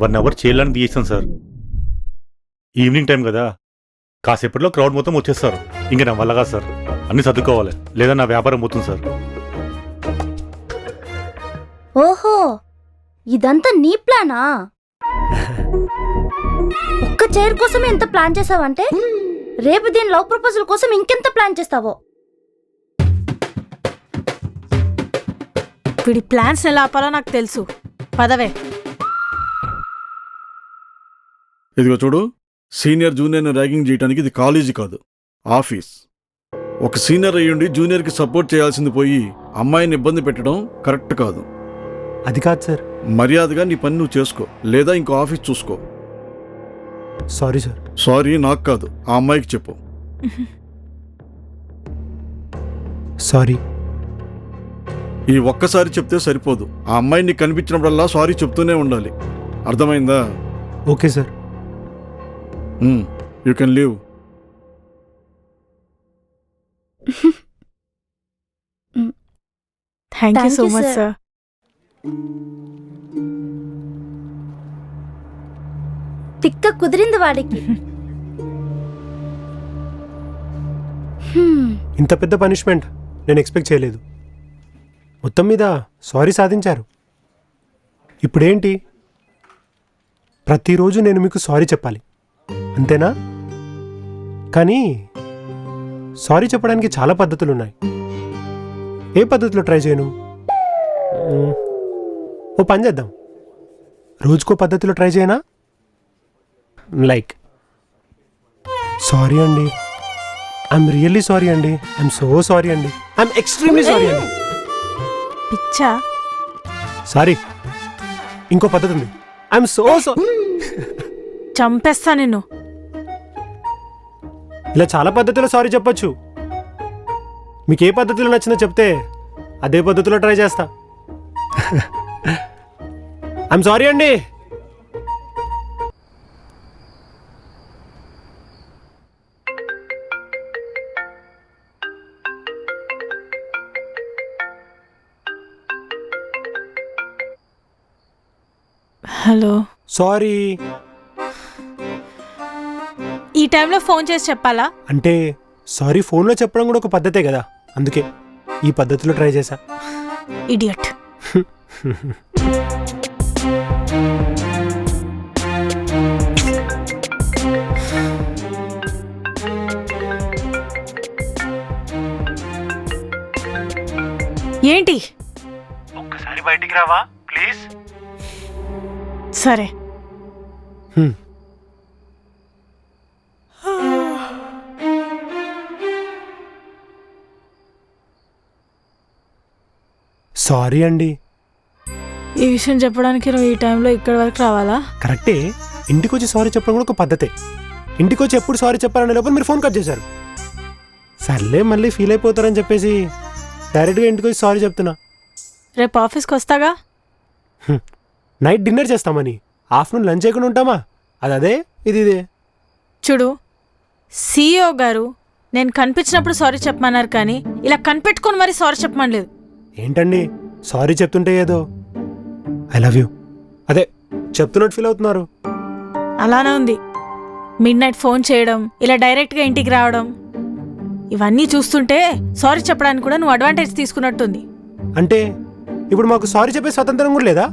1 అవర్ చేయాలని తీసాను సార్. ఈవినింగ్ టైం కదా, కాసేపట్లో క్రౌడ్ మొత్తం వచ్చేస్తారు. ఇంక నా వల్ల కాదు సార్, అన్నీ సర్దుకోవాలి, లేదా నా వ్యాపారం పోతుంది సార్. ఓహో, ఇదంతా నీ ప్లానా? ఒక్క చైర్ కోసం ఎంత ప్లాన్ చేసావంటే రేపు దీని లవ్ ప్రపోజల్ కోసం ఇంకెంత ప్లాన్ చేస్తావో. వీడి ప్లాన్స్ ఎలా ఆపాలో నాకు తెలుసు. పదవే. ఇదిగో చూడు, సీనియర్ జూనియర్ని ర్యాగింగ్ చేయడానికి ఇది కాలేజీ కాదు, ఆఫీస్. ఒక సీనియర్ అయ్యుండి జూనియర్కి సపోర్ట్ చేయాల్సింది పోయి అమ్మాయిని ఇబ్బంది పెట్టడం కరెక్ట్ కాదు. అది కాదు సార్. మర్యాదగా నీ పని నువ్వు చేసుకో, లేదా ఇంకో ఆఫీస్ చూసుకో. Sorry sir. సారీ నాకు కాదు, ఆ అమ్మాయికి చెప్పు. సారీ. ఈ ఒక్కసారి చెప్తే సరిపోదు, ఆ అమ్మాయి నీకు కనిపించినప్పుడల్లా సారీ చెప్తూనే ఉండాలి. అర్థమైందా? Okay sir. You can leave. Thank you so much sir. తిక్క కుదిరింది వాడికి. ఇంత పెద్ద పనిష్మెంట్ నేను ఎక్స్పెక్ట్ చేయలేదు. మొత్తం మీద సారీ సాధించారు. ఇప్పుడేంటి, ప్రతిరోజు నేను మీకు సారీ చెప్పాలి అంతేనా? కానీ సారీ చెప్పడానికి చాలా పద్ధతులు ఉన్నాయి. ఏ పద్ధతిలో ట్రై చేయను? ఓ పని చేద్దాం, రోజుకో పద్ధతిలో ట్రై చేయనా? లైక్, సారీ అండి, ఐఎమ్ రియల్లీ సారీ అండి, ఐఎమ్ సో సారీ అండి, ఐఎమ్ ఎక్స్ట్రీమ్లీ సారీ అండి. పిచ్చా? సారీ. ఇంకో పద్ధతి ఉంది, ఐఎమ్ సో సారీ. చంపేస్తా నిన్ను. ఇలా చాలా పద్ధతిలో సారీ చెప్పొచ్చు. మీకు ఏ పద్ధతిలో నచ్చిందో చెప్తే అదే పద్ధతిలో ట్రై చేస్తా. ఐఎమ్ సారీ అండి. హలో. సారీ. ఈ టైంలో ఫోన్ చేసి చెప్పాలా? అంటే సారీ ఫోన్లో చెప్పడం కూడా ఒక పద్ధతే కదా, అందుకే ఈ పద్ధతిలో ట్రై చేశా. ఇడియట్. ఏంటి? ఒక్కసారి బయటికి రావా ప్లీజ్? సరే. సారీ అండి. ఈ విషయం చెప్పడానికి నువ్వు ఈ టైంలో ఇక్కడి వరకు రావాలా? కరెక్టే, ఇంటికి వచ్చి సారీ చెప్పడం కూడా ఒక పద్ధతే. ఇంటికి వచ్చి ఎప్పుడు సారీ చెప్పాలనే లోపల మీరు ఫోన్ కట్ చేశారు. సర్లే మళ్ళీ ఫీల్ అయిపోతారని చెప్పేసి డైరెక్ట్గా ఇంటికి వచ్చి సారీ చెప్తున్నా. రేపు ఆఫీస్కి వస్తాగా? నైట్ డిన్నర్ చేస్తామని ఆఫ్టర్నూన్ లంచ్ చేయకుండా ఉంటామా? అదే ఇది ఇదే. చూడు, CEO గారు నేను కనిపించినప్పుడు సారీ చెప్పమన్నారు, కానీ ఇలా కనిపెట్టుకొని మరి సారీ చెప్పమనలేదు. ఏంటండి సారీ చెప్తుంటే ఏదో ఐ లవ్ యూ అదే చెప్తున్నట్టు ఫీల్ అవుతున్నారు. అలానే ఉంది. మిడ్నైట్ ఫోన్ చేయడం, ఇలా డైరెక్ట్గా ఇంటికి రావడం, ఇవన్నీ చూస్తుంటే సారీ చెప్పడానికి కూడా నువ్వు అడ్వాంటేజ్ తీసుకున్నట్టుంది. అంటే ఇప్పుడు మాకు సారీ చెప్పే స్వతంత్రం కూడా లేదా?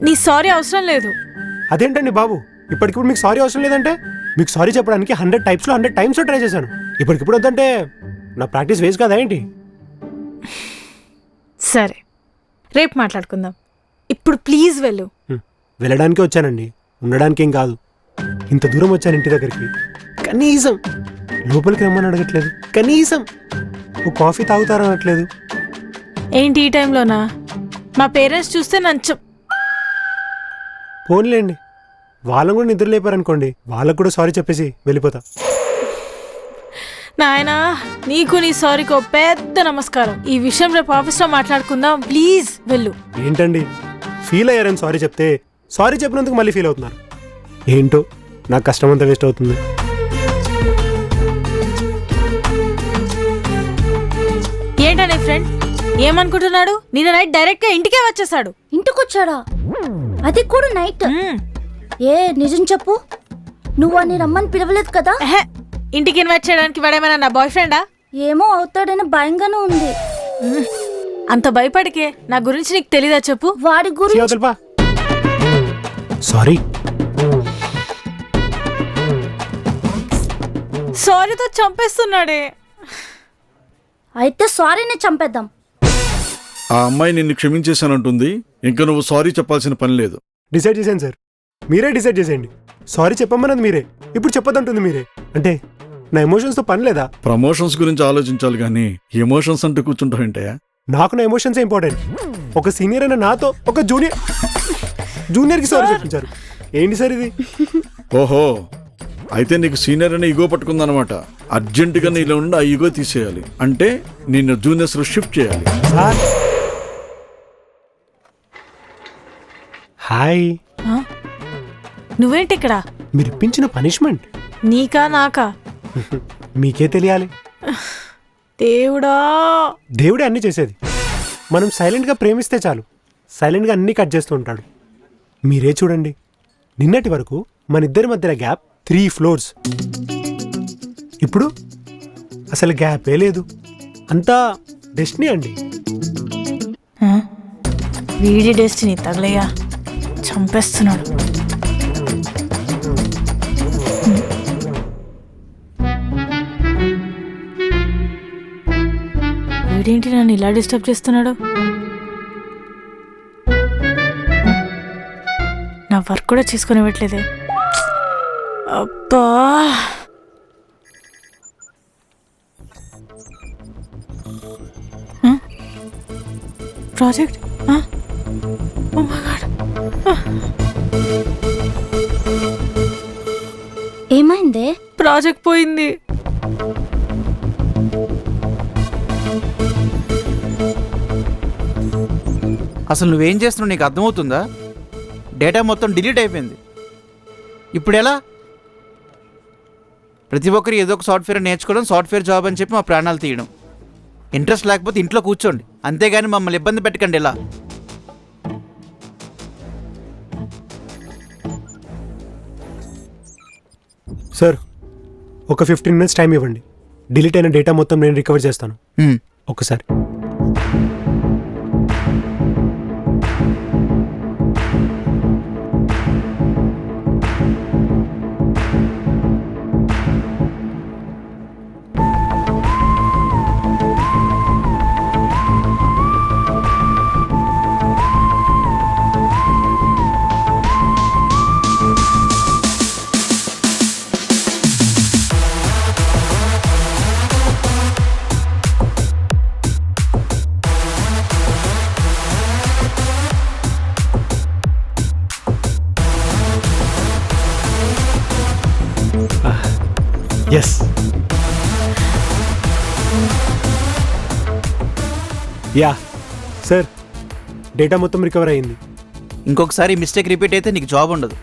నీ సారీ అవసరం లేదు. అదేంటండి బాబు, ఇప్పటికిప్పుడు మీకు సారీ అవసరం లేదంటే? మీకు సారీ చెప్పడానికి 100 టైప్స్లో 100 టైమ్స్లో ట్రై చేశాను. ఇప్పటికిప్పుడు వద్దంటే నా ప్రాక్టీస్ వేస్ట్ కదా ఏంటి? సరే, రేపు మాట్లాడుకుందాం. ఇప్పుడు ప్లీజ్ వెళ్ళు. వెళ్ళడానికే వచ్చానండి, ఉండడానికి ఏం కాదు. ఇంత దూరం వచ్చాను ఇంటి దగ్గరికి, కనీసం లోపలికి రమ్మని అడగట్లేదు, కనీసం ఓ కాఫీ తాగుతారా అనట్లేదు. ఏంటి ఈ టైంలోనా? మా పేరెంట్స్ చూస్తే నన్ను ఫోన్లేండి, వాళ్ళని కూడా నిద్ర లేపారనుకోండి, వాళ్ళకు కూడా సారీ చెప్పేసి వెళ్ళిపోతా. నాయనా, నీకు నీ సారీకి ఓ పెద్ద నమస్కారం. ఈ విషయం రేపు ఆఫీస్లో మాట్లాడుకుందాం, ప్లీజ్ వెళ్ళు. ఏంటండి ఫీల్ అయ్యారని సారీ చెప్తే సారీ చెప్పినందుకు మళ్ళీ ఫీల్ అవుతున్నారు. ఏంటో నాకు కష్టం అంతా వేస్ట్ అవుతుంది. ఏంటనే ఫ్రెండ్ ఏమనుకుంటున్నాడు? నిన్న నైట్ డైరెక్ట్ గా ఇంటికే వచ్చేసాడు. ఇంటికొచ్చాడా? అది కూడా నైట్? ఏ నిజం చెప్పు, నువ్వు అని రమ్మని పిలవలేదు కదా? ఇంటికి ఇన్వైట్ చేయడానికి వాడేమైనా నా బాయ్ ఫ్రెండా? ఏమో అవుతాడని భయంగానే ఉంది. అంత భయపడికే నా గురించి నీకు తెలీదా చెప్పు? వాడి గురించి సారీ సారీతో చంపేస్తున్నాడే. అయితే సారీనే చంపేద్దాం. ఆ అమ్మాయి నిన్ను క్షమించేశానంటుంది, ఇంకా నువ్వు సారీ చెప్పాల్సిన పని లేదు. డిసైడ్ చేశాను సార్, మీరే డిసైడ్ చేసేయండి. సారీ చెప్పమన్నది మీరే, ఇప్పుడు చెప్పొద్దంటుంది మీరే. అంటే నా ఎమోషన్స్తో పని లేదా? ప్రమోషన్స్ గురించి ఆలోచించాలి కానీ ఎమోషన్స్ అంటూ కూర్చుంటావంటే? నాకు నా ఎమోషన్స్ ఇంపార్టెంట్. ఒక సీనియర్ అయిన నాతో ఒక జూనియర్కి సారీ చెప్పించారు. ఏంటి సార్ ఇది? ఓహో, అయితే నీకు సీనియర్ అనే ఈగో పట్టుకుందనమాట. అర్జెంటుగా నీలో ఉండి ఆ ఈగో తీసేయాలి, అంటే నిన్ను జూనియర్స్లో షిఫ్ట్ చేయాలి. హాయ్, నువ్వేంటి ఇక్కడ? మీరు ఇప్పించిన పనిష్మెంట్ నీకా నాకా? మీకే తెలియాలి. దేవుడా, దేవుడే అన్ని చేసేది. మనం సైలెంట్గా ప్రేమిస్తే చాలు, సైలెంట్గా అన్నీ కట్ చేస్తూ ఉంటాడు. మీరే చూడండి, నిన్నటి వరకు మన ఇద్దరి మధ్యలో గ్యాప్ 3 floors. ఇప్పుడు అసలు గ్యాపే లేదు. అంతా డెస్టినీ అండి. వీడి డెస్టినీ తగలయ్యా, చంపేస్తున్నాడు. వీడేంటి నన్ను ఇలా డిస్టర్బ్ చేస్తున్నాడు? నా వర్క్ కూడా చేసుకునివ్వట్లేదే. అబ్బా, ప్రాజెక్ట్. ఓ మై గాడ్, ఏమైందే? ప్రాజెక్ట్ పోయింది. అసలు నువ్వేం చేస్తున్నావు నీకు అర్థమవుతుందా? డేటా మొత్తం డిలీట్ అయిపోయింది. ఇప్పుడు ఎలా? ప్రతి ఒక్కరు ఏదో ఒక సాఫ్ట్వేర్ నేర్చుకోవడం, సాఫ్ట్వేర్ జాబ్ అని చెప్పి మా ప్రాణాలు తీయడం. ఇంట్రెస్ట్ లేకపోతే ఇంట్లో కూర్చోండి, అంతేగాని మమ్మల్ని ఇబ్బంది పెట్టకండి. ఎలా? సార్, ఒక 15 minutes టైం ఇవ్వండి. డిలీట్ అయిన డేటా మొత్తం నేను రికవర్ చేస్తాను. ఒకసారి ఎస్. యా సార్, డేటా మొత్తం రికవర్ అయ్యింది. ఇంకొకసారి మిస్టేక్ రిపీట్ అయితే నీకు జాబ్ ఉండదు.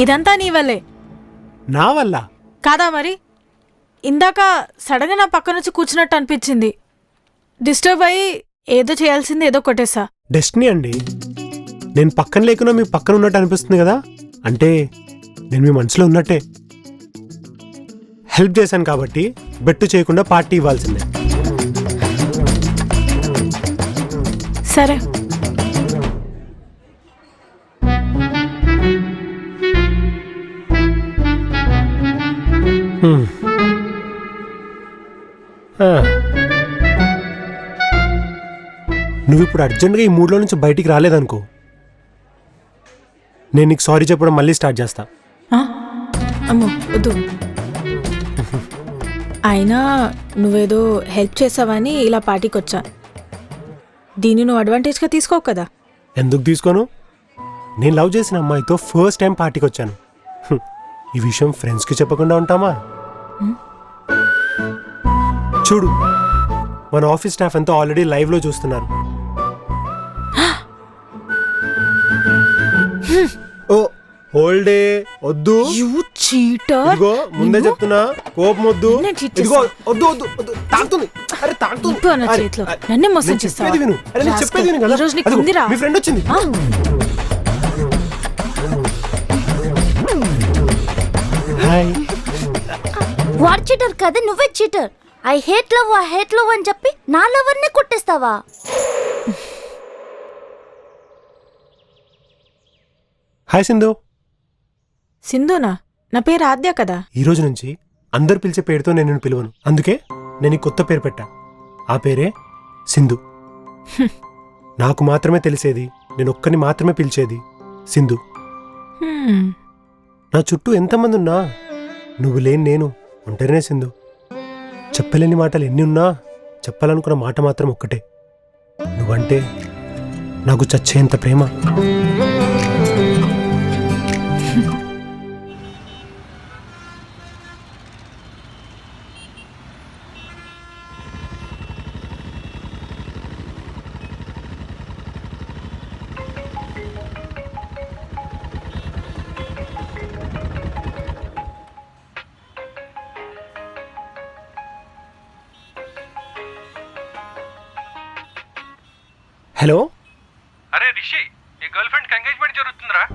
ఇదంతా నీ వల్లే. నా వల్ల కాదా మరి? ఇందాక సడన్గా నా పక్క నుంచి కూర్చున్నట్టు అనిపించింది. డిస్టర్బ్ అయ్యి ఏదో చేయాల్సింది ఏదో కొట్టేసా. డెస్టినీ అండి. నేను పక్కన లేకున్నా మీ పక్కన ఉన్నట్టు అనిపిస్తుంది కదా, అంటే నేను మీ మనసులో ఉన్నట్టే. హెల్ప్ చేశాను కాబట్టి బెట్టు చేయకుండా పార్టీ ఇవ్వాల్సిందే. సరే, నువ్వు ఇప్పుడు అర్జెంట్గా ఈ మూడ్లో నుంచి బయటికి రాలేదనుకో, నేను నీకు సారీ చెప్పడం మళ్ళీ స్టార్ట్ చేస్తా. ఆ? అమ్మో వద్దు. అయినా నువ్వేదో హెల్ప్ చేసావని ఇలా పార్టీకి వచ్చా. దీన్ని నువ్వు అడ్వాంటేజ్గా తీసుకోవు కదా. ఎందుకు తీసుకోను? నేను లవ్ చేసిన అమ్మాయితో ఫస్ట్ టైం పార్టీకి వచ్చాను. ఈ విషయం ఫ్రెండ్స్కి చెప్పకుండా ఉంటామా? చూడు, మన ఆఫీస్ స్టాఫ్ అంతా ఆల్రెడీ లైవ్లో చూస్తున్నారు. ఓ హోల్డే వద్దు. ఇదిగో ముందే చెప్తున్నా, కోపం వద్దు. ఇదిగో వద్దు వద్దు వద్దు. తాగుతుంది. అరే తాగుతుంది. నన్నే మోసం నేను చెప్పేది విను. అరే నేను చెప్పేది విను కదా. అదిగో, మీ ఫ్రెండ్ వచ్చింది. హాయ్. వాడు చీటర్ కదా, నువ్వే చీటర్. ఐ హేట్ లవ్ అని చెప్పి నా లవర్ని కొట్టేస్తావా? హాయ్ సింధు. సింధునా? నా పేరు ఆద్య కదా. ఈ రోజు నుంచి అందరు పిలిచే పేరుతో నేను నిన్ను పిలువను. అందుకే నేను ఈ కొత్త పేరు పెట్టా. ఆ పేరే సింధు. నాకు మాత్రమే తెలిసేది, నేను ఒక్కని మాత్రమే పిలిచేది సింధు. నా చుట్టూ ఎంతమంది ఉన్నా నువ్వు లేని నేను ఒంటరినే సింధు. చెప్పలేని మాటలు ఎన్ని ఉన్నా చెప్పాలనుకున్న మాట మాత్రం ఒక్కటే, నువ్వంటే నాకు చచ్చేంత ప్రేమ. హలో. అరే రిషి, నీ గర్ల్ ఫ్రెండ్కి ఎంగేజ్మెంట్ జరుగుతుందిరా.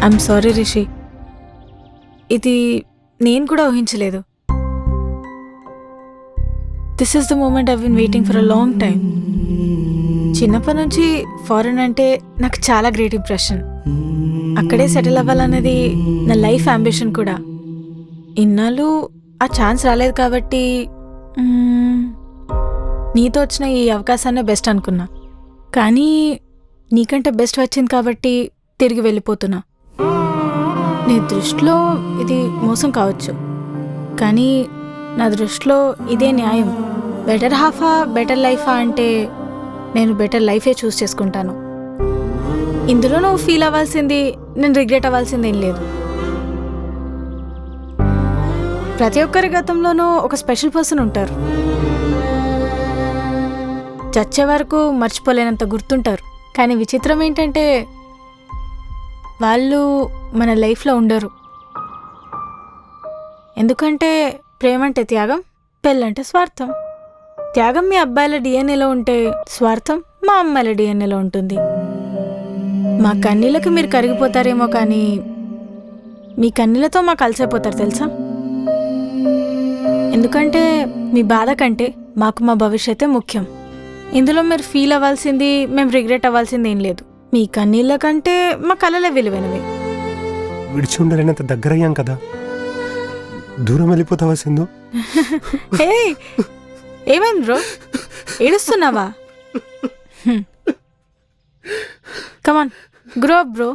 ఐఎమ్ సారీ రిషి, ఇది నేను కూడా ఊహించలేదు. This is the moment I've been waiting for a long time. చిన్నప్పటి నుంచి ఫారెన్ అంటే నాకు చాలా గ్రేట్ ఇంప్రెషన్. అక్కడే సెటిల్ అవ్వాలన్నది నా లైఫ్ అంబిషన్ కూడా. ఇన్నాళ్ళు ఆ ఛాన్స్ రాలేదు కాబట్టి నీతో వచ్చిన ఈ అవకాశాన్ని బెస్ట్ అనుకున్నా. కానీ నీకంటే బెస్ట్ వచ్చింది కాబట్టి తిరిగి వెళ్ళిపోతున్నా. నీ దృష్టిలో ఇది మోసం కావచ్చు, కానీ నా దృష్టిలో ఇదే న్యాయం. బెటర్ హాఫా బెటర్ లైఫా అంటే నేను బెటర్ లైఫే చూస్ చేసుకుంటాను. ఇందులో నువ్వు ఫీల్ అవ్వాల్సింది, నేను రిగ్రెట్ అవ్వాల్సింది ఏం లేదు. ప్రతి ఒక్కరి గతంలోనూ ఒక స్పెషల్ పర్సన్ ఉంటారు. చచ్చే వరకు మర్చిపోలేనంత గుర్తుంటారు. కానీ విచిత్రం ఏంటంటే వాళ్ళు మన లైఫ్లో ఉండరు. ఎందుకంటే ప్రేమ అంటే త్యాగం, పెళ్ళంటే స్వార్థం. త్యాగం మీ అబ్బాయిల డిఎన్ఏలో ఉంటే స్వార్థం మా అమ్మాయిల డిఎన్ఏలో ఉంటుంది. మా కన్నీళ్ళకి మీరు కరిగిపోతారేమో కానీ మీ కన్నీళ్ళతో మా కలిసైపోతారు తెలుసా. ఎందుకంటే మీ బాధ కంటే మాకు మా భవిష్యత్తే ముఖ్యం. ఇందులో మీరు ఫీల్ అవ్వాల్సింది, మేము రిగ్రెట్ అవ్వాల్సింది ఏం లేదు. మీ కన్నీళ్ళ కంటే మా కళలే విలువైనవి. విడిచి ఉండలేనంత దగ్గరయ్యాం కదా, దూరం వెళ్ళిపోతావా సింధు? హే, ఏమైంది బ్రో, ఏడుస్తున్నావా? కమాన్ గ్రో అప్ బ్రో.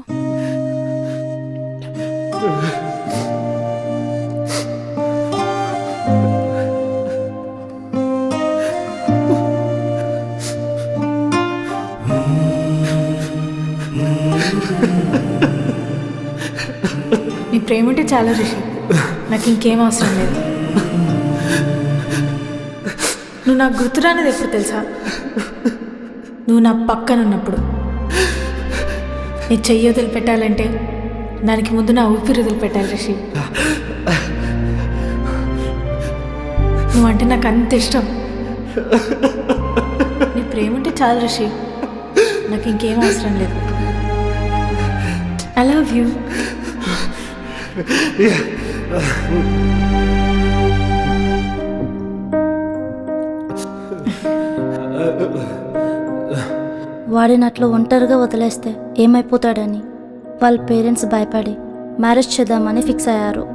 ప్రేమ ఉంటే చాలా రిషి, నాకు ఇంకేం అవసరం లేదు. నువ్వు నాకు గుర్తురానిది ఎప్పుడు తెలుసా? నువ్వు నా పక్కన ఉన్నప్పుడు. నీ చెయ్యి వదిలిపెట్టాలంటే దానికి ముందు నా ఊపిరి వదిలిపెట్టాలి రిషి. నువ్వంటే నాకు అంత ఇష్టం. నీ ప్రేమ ఉంటే చాలు రిషి, నాకు ఇంకేం అవసరం లేదు. I love you. వాడిని అట్లా ఒంటరిగా వదిలేస్తే ఏమైపోతాడని వాళ్ళ పేరెంట్స్ భయపడి మ్యారేజ్ చేద్దామని ఫిక్స్ అయ్యారు.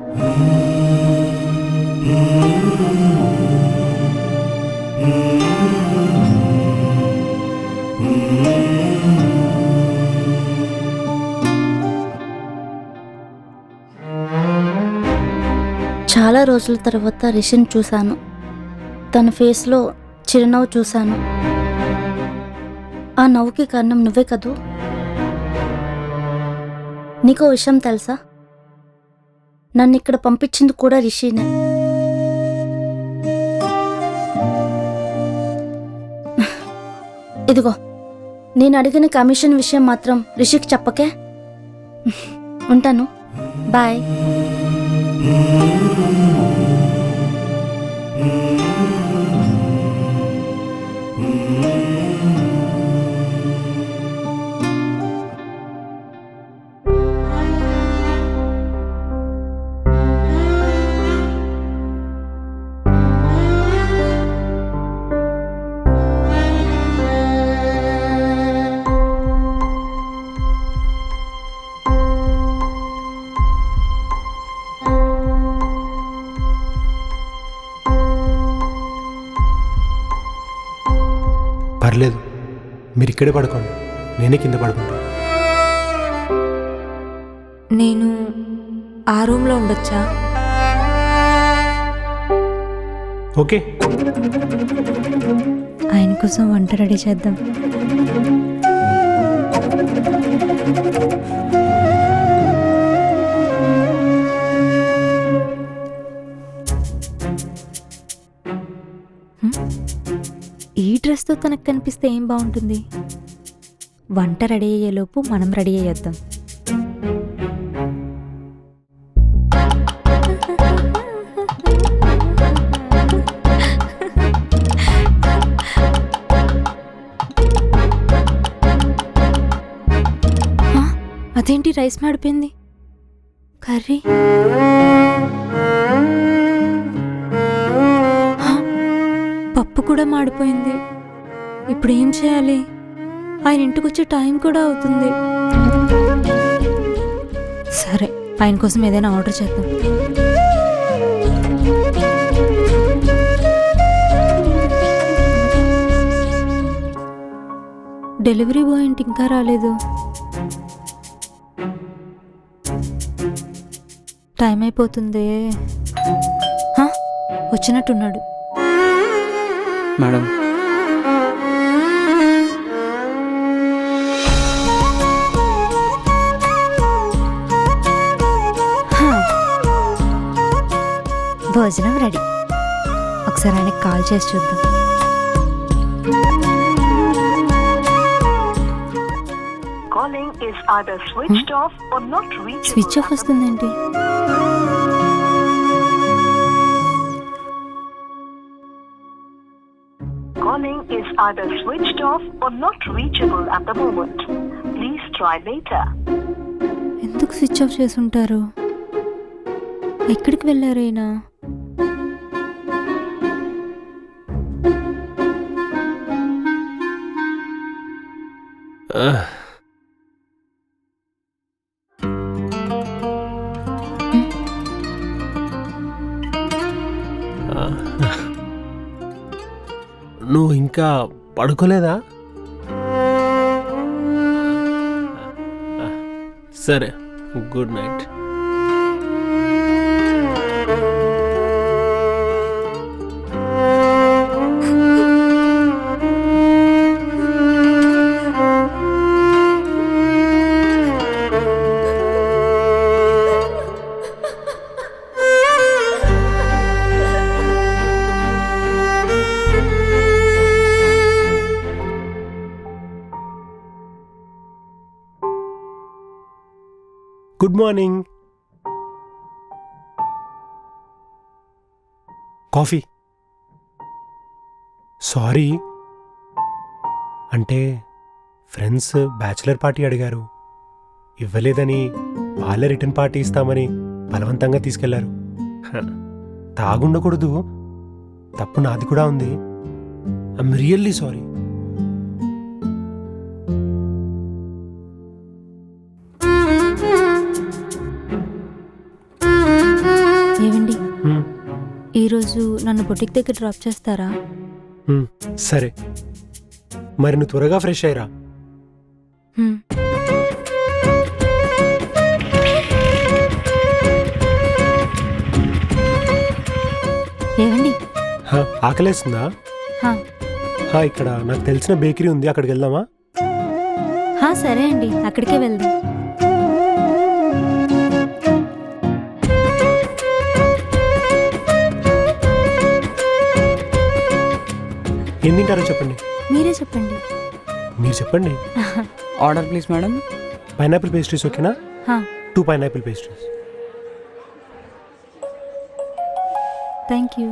చాలా రోజుల తర్వాత రిషిని చూశాను. తన ఫేస్లో చిరునవ్వు చూశాను. ఆ నవ్వుకి కారణం నువ్వే కదూ. నీకో విషయం తెలుసా? నన్ను ఇక్కడ పంపించింది కూడా రిషినే. ఇదిగో, నేను అడిగిన కమిషన్ విషయం మాత్రం రిషికి చెప్పకే. ఉంటాను, బాయ్. పర్లేదు, మీరు ఇక్కడే పడుకోండి, నేనే కింద పడుకుంటాను. నేను ఆ రూమ్లో ఉండొచ్చా? ఓకే. ఆయన కోసం వంట రెడీ చేద్దాం. ఈ డ్రెస్తో తనకు కనిపిస్తే ఏం బాగుంటుంది? వంట రెడీ అయ్యేలోపు మనం రెడీ అయ్యేద్దాం. అదేంటి రైస్ మాడిపోయింది? కర్రీ పప్పు కూడా మాడిపోయింది. ఇప్పుడు ఏం చేయాలి? ఆయన ఇంటికి వచ్చే టైం కూడా అవుతుంది. సరే, ఆయన కోసం ఏదైనా ఆర్డర్ చేద్దాం. డెలివరీ బాయ్ ఏంటి ఇంకా రాలేదు? టైం అయిపోతుంది. వచ్చినట్టున్నాడు. మేడం, భోజనం రెడీ. ఒకసారి ఆయనకి కాల్ చేసి చూద్దాం. స్విచ్ ఆఫ్ వస్తుందేంటి? Calling is either switched off or not reachable at the moment. Please try later. ఎందుకు స్విచ్ ఆఫ్ చేసి ఉంటారు? ఎక్కడికి వెళ్ళారైనా? నువ్వు ఇంకా పడుకోలేదా? సరే, good night. Good morning. Coffee. Sorry, అంటే ఫ్రెండ్స్ బ్యాచిలర్ పార్టీ అడిగారు, ఇవ్వలేదని వాళ్ళే రిటర్న్ పార్టీ ఇస్తామని బలవంతంగా తీసుకెళ్లారు. తాగుండకూడదు, తప్పు నాది కూడా ఉంది. I'm really sorry. ఏవండి, ఈరోజు నన్ను బొటిక్ దగ్గర డ్రాప్ చేస్తారా? సరే, మరి నువ్వు త్వరగా ఫ్రెష్ అయ్యరా. ఏవండి, ఆకలేస్తుందా? ఇక్కడ నాకు తెలిసిన బేకరీ ఉంది, అక్కడికి వెళ్దామా? సరే అండి, అక్కడికే వెళ్దాం. ఏం తింటారో చెప్పండి. మీరే చెప్పండి. మీరు చెప్పండి. Order please madam. Pineapple pastries ఓకేనా? 2 పైనాపిల్ పేస్ట్రీస్. Thank you.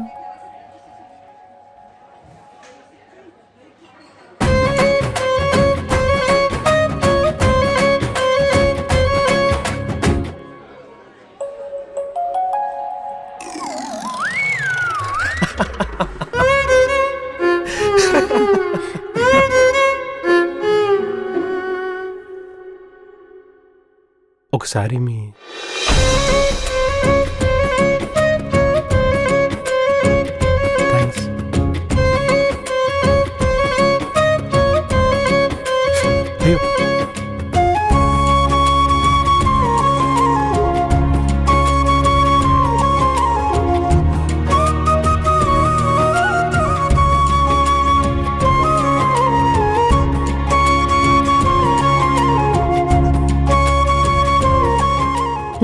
ఒకసారి మీ థ్యాంక్స్. అయ్యో,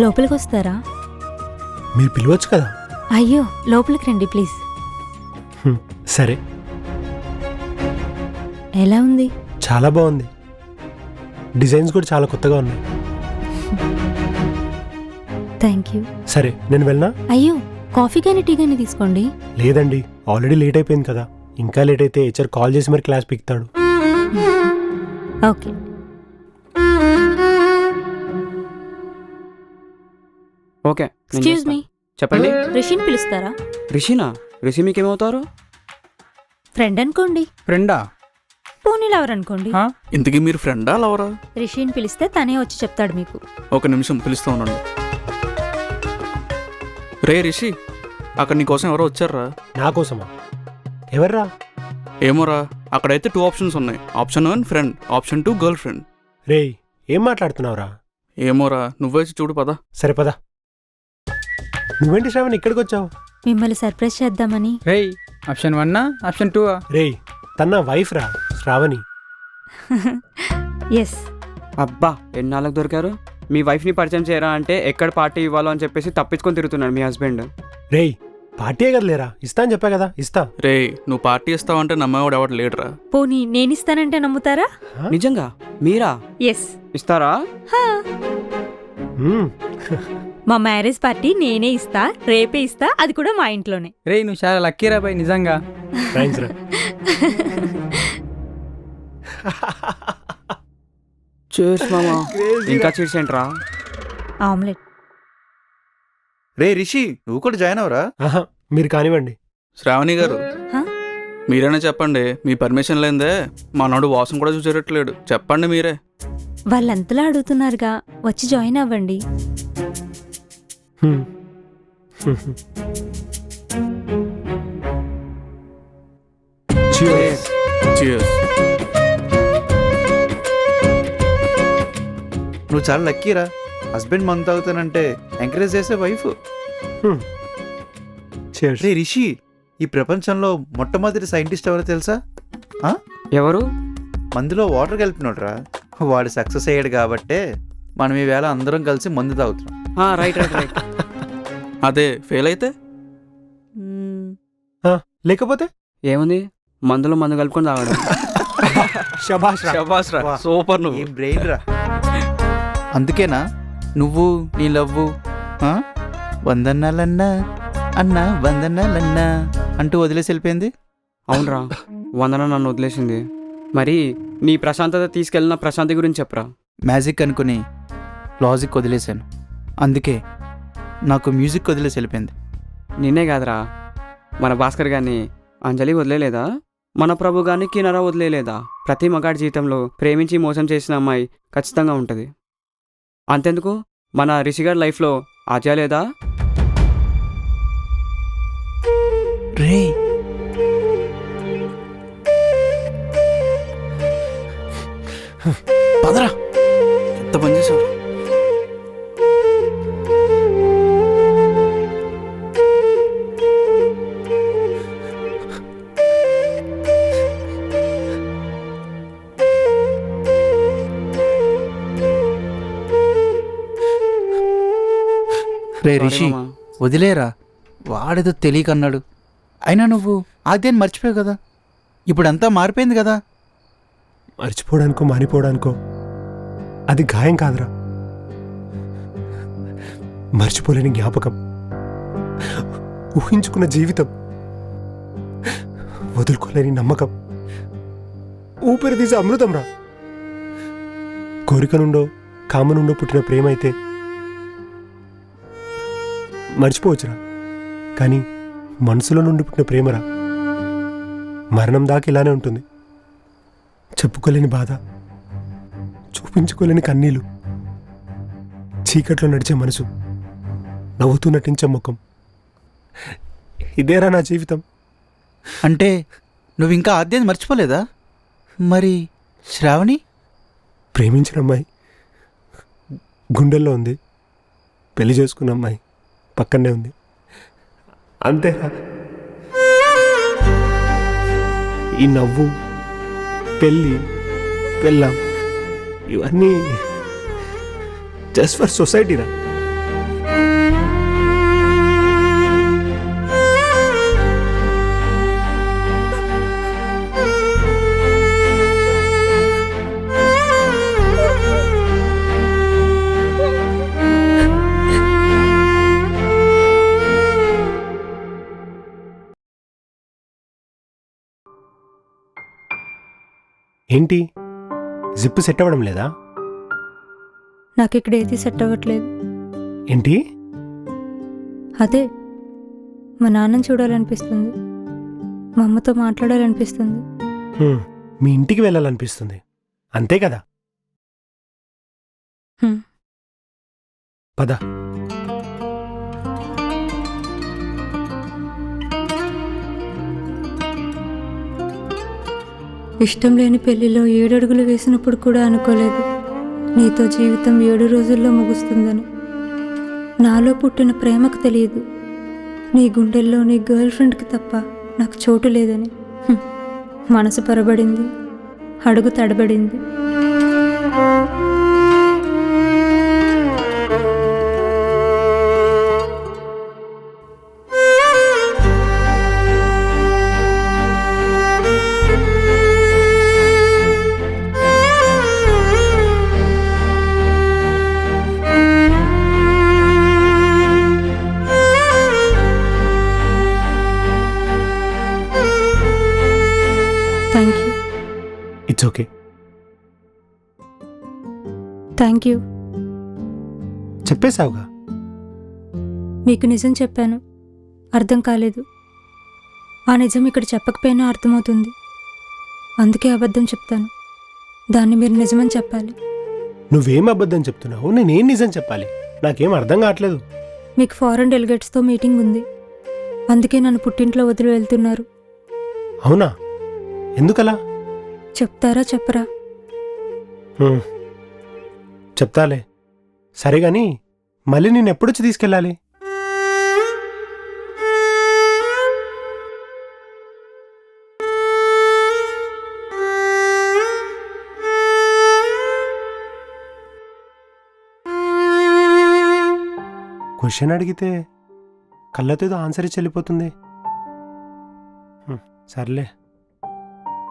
లోపలికి వస్తారా? మీరు పిలవచ్చు కదా. అయ్యో, లోపలికి రండి ప్లీజ్. సరే. ఎలా ఉంది? చాలా బాగుంది. డిజైన్స్ కూడా చాలా కొత్తగా ఉన్నాయి. Thank you. సరే, నేను వెళ్ళనా? అయ్యో, కాఫీ కానీ టీ కానీ తీసుకోండి. లేదండి, ఆల్రెడీ లేట్ అయిపోయింది కదా. ఇంకా లేట్ అయితే హెచ్ఆర్ కాల్ చేసి మరి క్లాస్ పీకుతాడు. ఓకే. ఓకే, ఎక్స్క్యూజ్ మీ, చెప్పండి. రిషిని పిలుస్తారా? రిషినా? రిషి మీకేమవుతారు? ఫ్రెండ్ అనుకోండి. ఫ్రెండా? పోనీ లవర్ అనుకోండి. ఇంతకీ మీరు ఫ్రెండా లవరా? రిషిని పిలిస్తే తనే వచ్చి చెప్తాడు మీకు. ఒక నిమిషం పిలుస్తూ ఉండండి. రే రిషి, అక్కడ నీకోసం ఎవరో వచ్చారా? నా కోసమా? ఎవర్రా? ఏమోరా, అక్కడైతే 2 ఆప్షన్స్ ఉన్నాయి. Option 1 friend, option 2 girl friend. రేయ్, ఏం మాట్లాడుతున్నావురా? ఏమోరా, నువ్వే చూడు పదా. సరే పదా. నువ్వేంటి శ్రావణి ఇక్కడికి వచ్చావు? మిమ్మల్ని సర్ప్రైజ్ చేద్దామని. రేయ్, ఆప్షన్ 1 ఆప్షన్ 2? రేయ్, తన వైఫ్ రా శ్రావణి. ఎస్. అబ్బా, ఎన్నాళ్ళకు దొరికారు? మీ వైఫ్ని పరిచయం చేయరా అంటే ఎక్కడ పార్టీ ఇవ్వాలో అని చెప్పేసి తప్పించుకొని తిరుగుతున్నాడు మీ హస్బెండ్. రేయ్, పార్టీయే కదా లేరా, ఇస్తా అని చెప్పా కదా, ఇస్తా. రే, నువ్వు పార్టీ ఇస్తావంటే నమ్మేవాడు ఎవడు లేడురా. పోనీ నేనిస్తానంటే నమ్ముతారా? నిజంగా మీరా? ఎస్. ఇస్తారా? మా మ్యారేజ్ పార్టీ నేనే ఇస్తా, రేపే ఇస్తా, అది కూడా మా ఇంట్లోనే. రే, నువ్వు చాలా లక్కీరా బాయ్, నిజంగా. థ్యాంక్స్ రా. చూస్ మామా. ఇంకా చీట్స్ ఏంట్రా? ఆమ్లెట్. రే రిషి, నువ్వు కూడా జాయిన్ అవరా? మీరు కానివ్వండి. శ్రావణి గారు, మీరైనా చెప్పండి. మీ పర్మిషన్ లేదే మనోడు వాసన కూడా చూసేటట్లేడు. చెప్పండి మీరే. వాళ్ళంతలా అడుగుతున్నారుగా, వచ్చి జాయిన్ అవ్వండి. Cheers. Cheers. నువ్వు చాలా లక్కీరా. హస్బెండ్ మందు తాగుతానంటే ఎంకరేజ్ చేసే వైఫ్. రే రిషి, ఈ ప్రపంచంలో మొట్టమొదటి సైంటిస్ట్ ఎవరో తెలుసా? ఎవరు? మందులో వాటర్ కలిపినోడ్రా. వాడు సక్సెస్ అయ్యాడు కాబట్టే మనం ఈవేళ అందరం కలిసి మందు తాగుతున్నాం. Right right right. అదే ఫెయిల్ అయితే లేకపోతే ఏముంది, మందులో మందు కలుపుకొని తాగడం. శభాష్ రా. శభాష్ రా, సూపర్. నువ్వు ఏం బ్రెయిన్ రా. అందుకేనా నువ్వు నీ లవ్వు ఆ? వందనాలన్నా అన్నా వందనాలన్నా అంటూ వదిలేసి వెళ్ళిపోయింది. అవునరా, వందన నన్ను వదిలేసింది. మరి నీ ప్రశాంతత తీసుకెళ్ళిన ప్రశాంతి గురించి చెప్పరా. మ్యాజిక్ అనుకుని లాజిక్ వదిలేశాను. అందుకే నాకు మ్యూజిక్ వదిలేసి వెళ్ళిపోయింది. నిన్నే కాదురా, మన భాస్కర్ గారిని అంజలి వదిలేలేదా, మన ప్రభు గారిని కినరా వదిలేలేదా. ప్రతి మగాడి జీవితంలో ప్రేమించి మోసం చేసిన అమ్మాయి ఖచ్చితంగా ఉంటుంది. అంతెందుకు మన రిషిగారి లైఫ్లో ఆద్య లేదా. రే పదరా, ఎంత పని చేసావు. రే రిషి, వదిలేరా, వాడేదో తెలియకన్నాడు. అయినా నువ్వు ఆద్యాన్ని మర్చిపోయావు కదా, ఇప్పుడంతా మారిపోయింది కదా. మర్చిపోవడానికో మానిపోవడానికో అది గాయం కాదురా, మర్చిపోలేని జ్ఞాపకం, ఊహించుకున్న జీవితం, వదులుకోలేని నమ్మకం, ఊపిరి తీసే అమృతం రా. కోరిక నుండో కామ నుండో పుట్టిన ప్రేమ అయితే మర్చిపోవచ్చురా, కానీ మనసులో నుండి పుట్టిన ప్రేమరా మరణం దాకా ఇలానే ఉంటుంది. చెప్పుకోలేని బాధ, చూపించుకోలేని కన్నీళ్ళు, చీకట్లో నడిచే మనసు, నవ్వుతూ నటించే ముఖం, ఇదేరా నా జీవితం. అంటే నువ్వు ఇంకా ఆద్యాన్ని మర్చిపోలేదా? మరి శ్రావణి? ప్రేమించిన అమ్మాయి గుండెల్లో ఉంది, పెళ్లి చేసుకున్న అమ్మాయి పక్కనే ఉంది, అంతేరా. ఈ నవ్వు, పెళ్ళి, పెళ్ళాం ఇవన్నీ జస్ట్ ఫర్ సొసైటీరా. ఏంటి జిప్ సెట్ అవ్వడం లేదా? నాకు ఇక్కడ ఏది సెట్ అవ్వట్లేదు. ఏంటి? అదే మా నాన్నని చూడాలనిపిస్తుంది, మా అమ్మతో మాట్లాడాలనిపిస్తుంది. మీ ఇంటికి వెళ్ళాలనిపిస్తుంది, అంతే కదా? పద. ఇష్టం లేని పెళ్లిలో 7 అడుగులు వేసినప్పుడు కూడా అనుకోలేదు నీతో జీవితం 7 రోజుల్లో ముగుస్తుందని. నాలో పుట్టిన ప్రేమకు తెలియదు నీ గుండెల్లో నీ గర్ల్ ఫ్రెండ్కి తప్ప నాకు చోటు లేదని. మనసు పొరబడింది, అడుగు తడబడింది. Thank you. It's okay. Thank you. చెప్పేశావుగా. మీకు నిజం చెప్పాను, అర్థం కాలేదు. ఆ నిజం ఇక్కడ చెప్పకపోయినా అర్థమవుతుంది, అందుకే అబద్ధం చెప్తాను. దాన్ని మీరు నిజమని చెప్పాలి. నువ్వేం అబద్ధం చెప్తున్నావు, నేనేం నిజం చెప్పాలి? నాకేం అర్థం కావట్లేదు. మీకు ఫారెన్ డెలిగేట్స్తో మీటింగ్ ఉంది, అందుకే నన్ను పుట్టింట్లో వదిలి వెళ్తున్నారు. అవునా? ఎందుకలా? చెప్తారా చెప్పరా? చెప్తాలే. సరే గాని మళ్ళీ నేను ఎప్పుడొచ్చి తీసుకెళ్ళాలి? క్వశ్చన్ అడిగితే కళ్ళతో ఏదో ఆన్సర్ ఇచ్చి వెళ్ళిపోతుంది. సర్లే,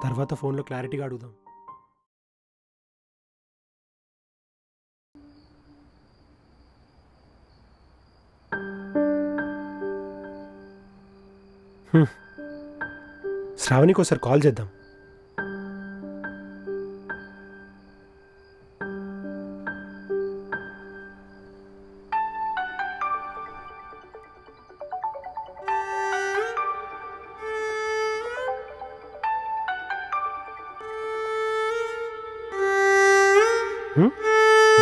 తర్వాత ఫోన్లో క్లారిటీగా అడుగుదాం. శ్రావణికి ఒకసారి కాల్ చేద్దాం.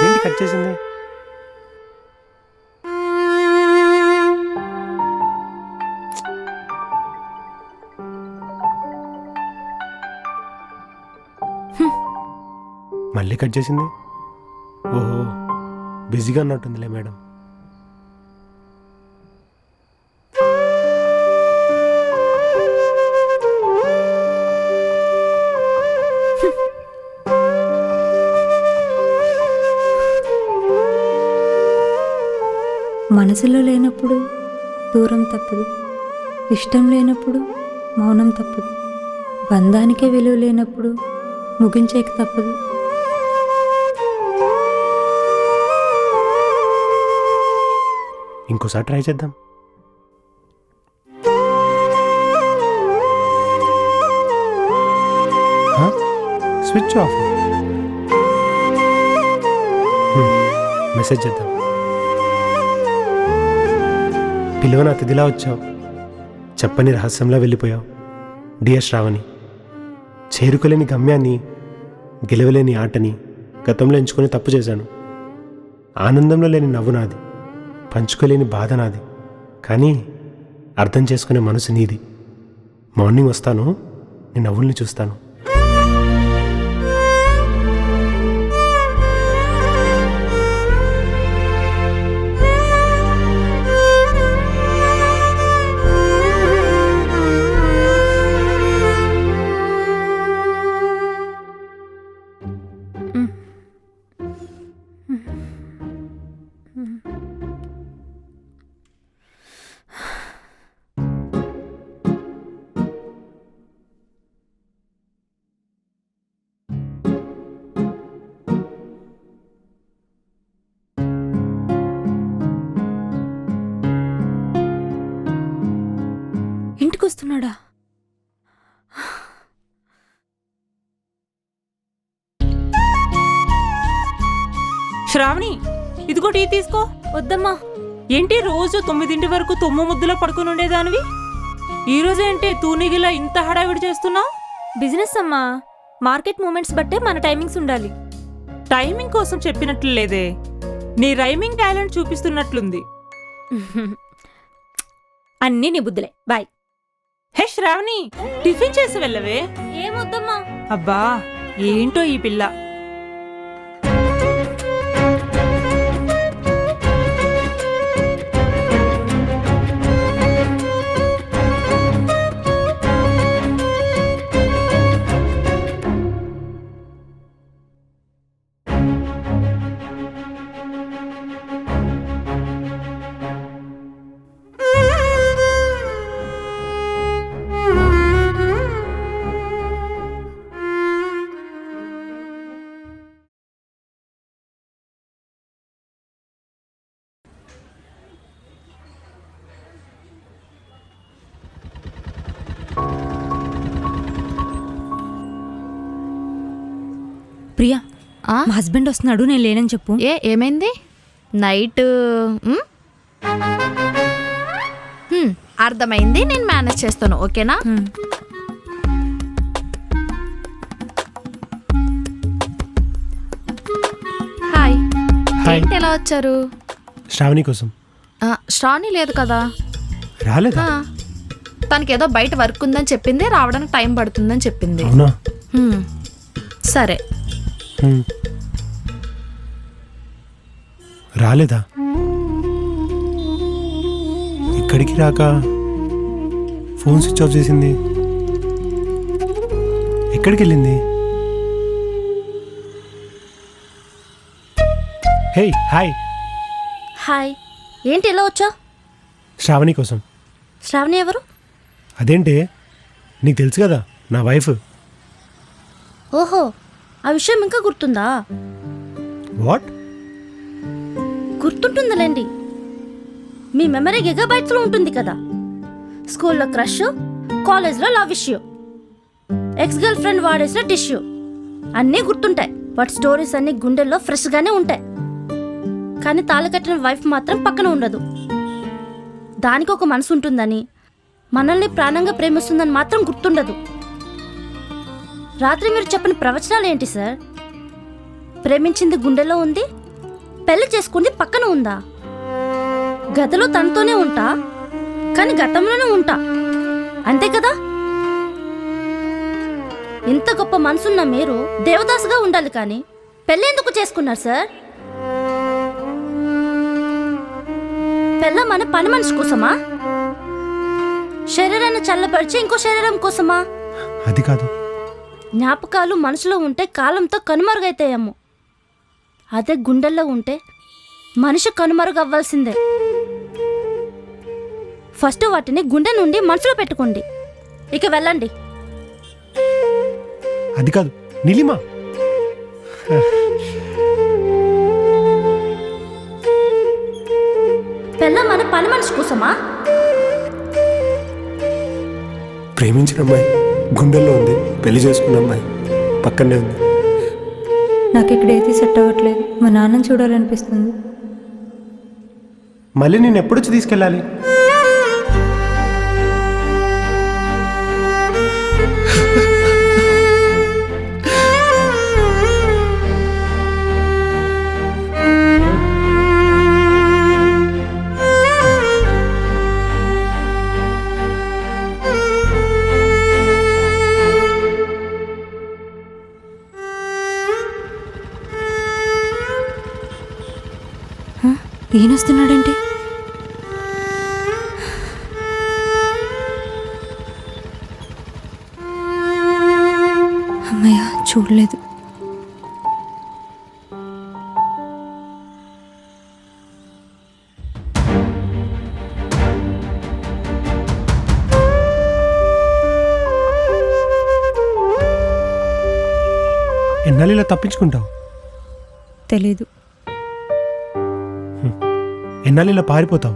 ఏంటి కట్ చేసింది? మళ్ళీ కట్ చేసింది. ఓహో, బిజీగా ఉన్నట్టుందిలే మేడం. మనసులో లేనప్పుడు దూరం తప్పదు, ఇష్టం లేనప్పుడు మౌనం తప్పదు, బంధానికే విలువ లేనప్పుడు ముగించేకి తప్పదు. ఇంకోసారి ట్రై చేద్దాం. Switch off. మెసేజ్ చేద్దాం. పిలువని అతిథిలా వచ్చావు, చెప్పని రహస్యంలా వెళ్ళిపోయావు. డియర్ శ్రావణి, చేరుకోలేని గమ్యాన్ని, గెలవలేని ఆటని గతంలో ఎంచుకొని తప్పు చేశాను. ఆనందంలో లేని నవ్వు నాది, పంచుకోలేని బాధ నాది, కానీ అర్థం చేసుకునే మనసు నీది. మార్నింగ్ వస్తాను, నీ నవ్వుల్ని చూస్తాను. ఇంటికి వస్తున్నాడా? శ్రావణి, ఇదిగో టీ తీసుకో. వద్దమ్మా. ఏంటి రోజు 9 వరకు తొమ్ము ముద్దులో పడుకుని ఉండేదానివి, ఈరోజు ఏంటి తూనిగిలా ఇంత హడావిడి చేస్తున్నావు? బిజినెస్ అమ్మా, మార్కెట్ మూమెంట్స్ బట్టే మన టైమింగ్స్ ఉండాలి. టైమింగ్ కోసం చెప్పినట్లు లేదే, నీ రైమింగ్ టాలెంట్ చూపిస్తున్నట్లుంది. అన్నీ నీ బుద్ధులే. బాయ్. హే శ్రావణి, టిఫిన్ చేసి వెళ్ళవే. ఏమొద్దమ్మా. అబ్బా, ఏంటో ఈ పిల్ల. ప్రియా, మా హస్బెండ్ వస్తున్నాడు, నేను లేనని చెప్పు. ఏమైంది? నైట్ అర్థమైంది, నేను మేనేజ్ చేస్తాను. ఓకేనా? హాయ్. ఏంటి ఎలా వచ్చారు? శ్రావణి కోసం. శ్రావణి లేదు కదా. రాలేదా? తనకేదో బయట వర్క్ ఉందని చెప్పింది, రావడానికి టైం పడుతుందని చెప్పింది. అవునా? సరే. రాలేదా? ఇక్కడికి రాక ఫోన్ స్విచ్ ఆఫ్ చేసింది. ఎక్కడికి వెళ్ళింది? హే, హాయ్. హాయ్. ఏంటి ఎలా వచ్చావు? శ్రావణి కోసం. శ్రావణి ఎవరు? అదేంటి, నీకు తెలుసు కదా, నా వైఫ్. ఓహో, ఆ విషయం ఇంకా గుర్తుందా? వాట్? గుర్తుంటుందిలేండి, మీ మెమరీ గిగాబైట్స్లో ఉంటుంది కదా. స్కూల్లో క్రష్, కాలేజ్లో love issue, ex girlfriend వాడేసిన టిష్యూ అన్నీ గుర్తుంటాయి. బట్ స్టోరీస్ అన్నీ గుండెల్లో ఫ్రెష్గానే ఉంటాయి. కానీ తాళి కట్టిన వైఫ్ మాత్రం పక్కన ఉండదు. దానికి ఒక మనసు ఉంటుందని, మనల్ని ప్రాణంగా ప్రేమిస్తుందని మాత్రం గుర్తుండదు. రాత్రి మీరు చెప్పిన ప్రవచనాలు ఏంటి సార్? ప్రేమించింది గుండెలో ఉంది, పెళ్లి చేసుకుంది పక్కన ఉందా? గదిలో తనతోనే ఉంటా, కానీ గతంలోనే ఉంటా, అంతే కదా? ఇంత గొప్ప మనసున్న మీరు దేవదాసుగా ఉండాలి, కానీ పెళ్ళెందుకు చేసుకున్నారు సార్? పెళ్ళ మన పని మనిషి కోసమా? శరీరాన్ని చల్లపరిచి ఇంకో శరీరం కోసమా? అది కాదు. జ్ఞాపకాలు మనసులో ఉంటే కాలంతో కనుమరుగైతాయేమో, అదే గుండెల్లో ఉంటే మనిషి కనుమరుగు అవ్వాల్సిందే. ఫస్ట్ వాటిని గుండె నుండి మనసులో పెట్టుకోండి. ఇక వెళ్ళండి. అది కాదు నీలిమా. పెళ్ళ మన పని మనిషి కోసమా? ప్రేమించిన అమ్మాయి గుండెల్లో ఉంది, పెళ్లి చేసుకున్న అమ్మాయి పక్కనే ఉంది. నాకు ఇక్కడ ఏది సెట్ అవ్వట్లేదు. మా నాన్నని చూడాలనిపిస్తుంది. మళ్ళీ నేను ఎప్పుడొచ్చి తీసుకెళ్ళాలి? ఈయన వస్తున్నాడేంటి? అమ్మయ్య, చూడలేదు. ఎన్నాళ్ళు ఇలా తప్పించుకుంటావు? తెలీదు. ఎన్నాళ్ళు ఇలా పారిపోతావు?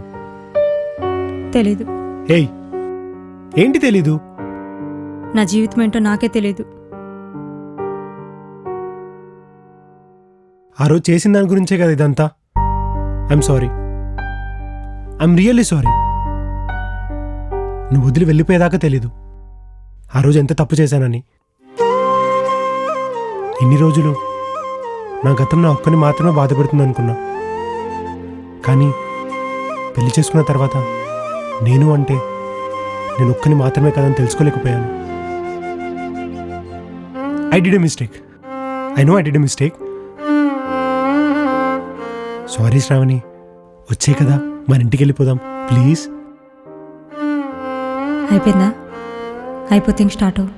తెలీదు. ఏయ్, ఏంటి తెలీదు? నా జీవితం ఏంటో నాకే తెలీదు. ఆ రోజు చేసిన దాని గురించే కదా ఇదంతా. I'm sorry. I'm really sorry. నువ్వు వదిలి వెళ్ళిపోయేదాకా తెలీదు ఆ రోజు ఎంత తప్పు చేశానని. ఇన్ని రోజులు నా గతం నా ఒక్కని మాత్రమే బాధపడుతుంది అనుకున్నా. కానీ పెళ్లి చేసుకున్న తర్వాత నేను అంటే నేను ఒక్కని మాత్రమే కదని తెలుసుకోలేకపోయాను. I did a mistake. I know I did a mistake. Sorry Shravani. వచ్చే కదా మన ఇంటికి వెళ్ళిపోదాం ప్లీజ్. అయిపోయిందా? అయిపోతే ఇంక స్టార్ట్ అవ్వు.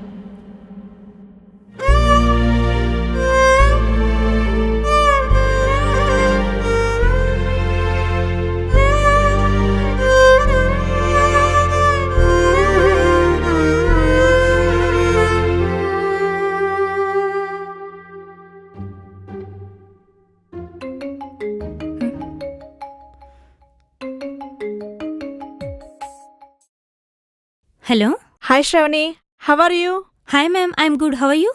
Hello. Hi Shravani, how are you? Hi ma'am, I'm good. How are you?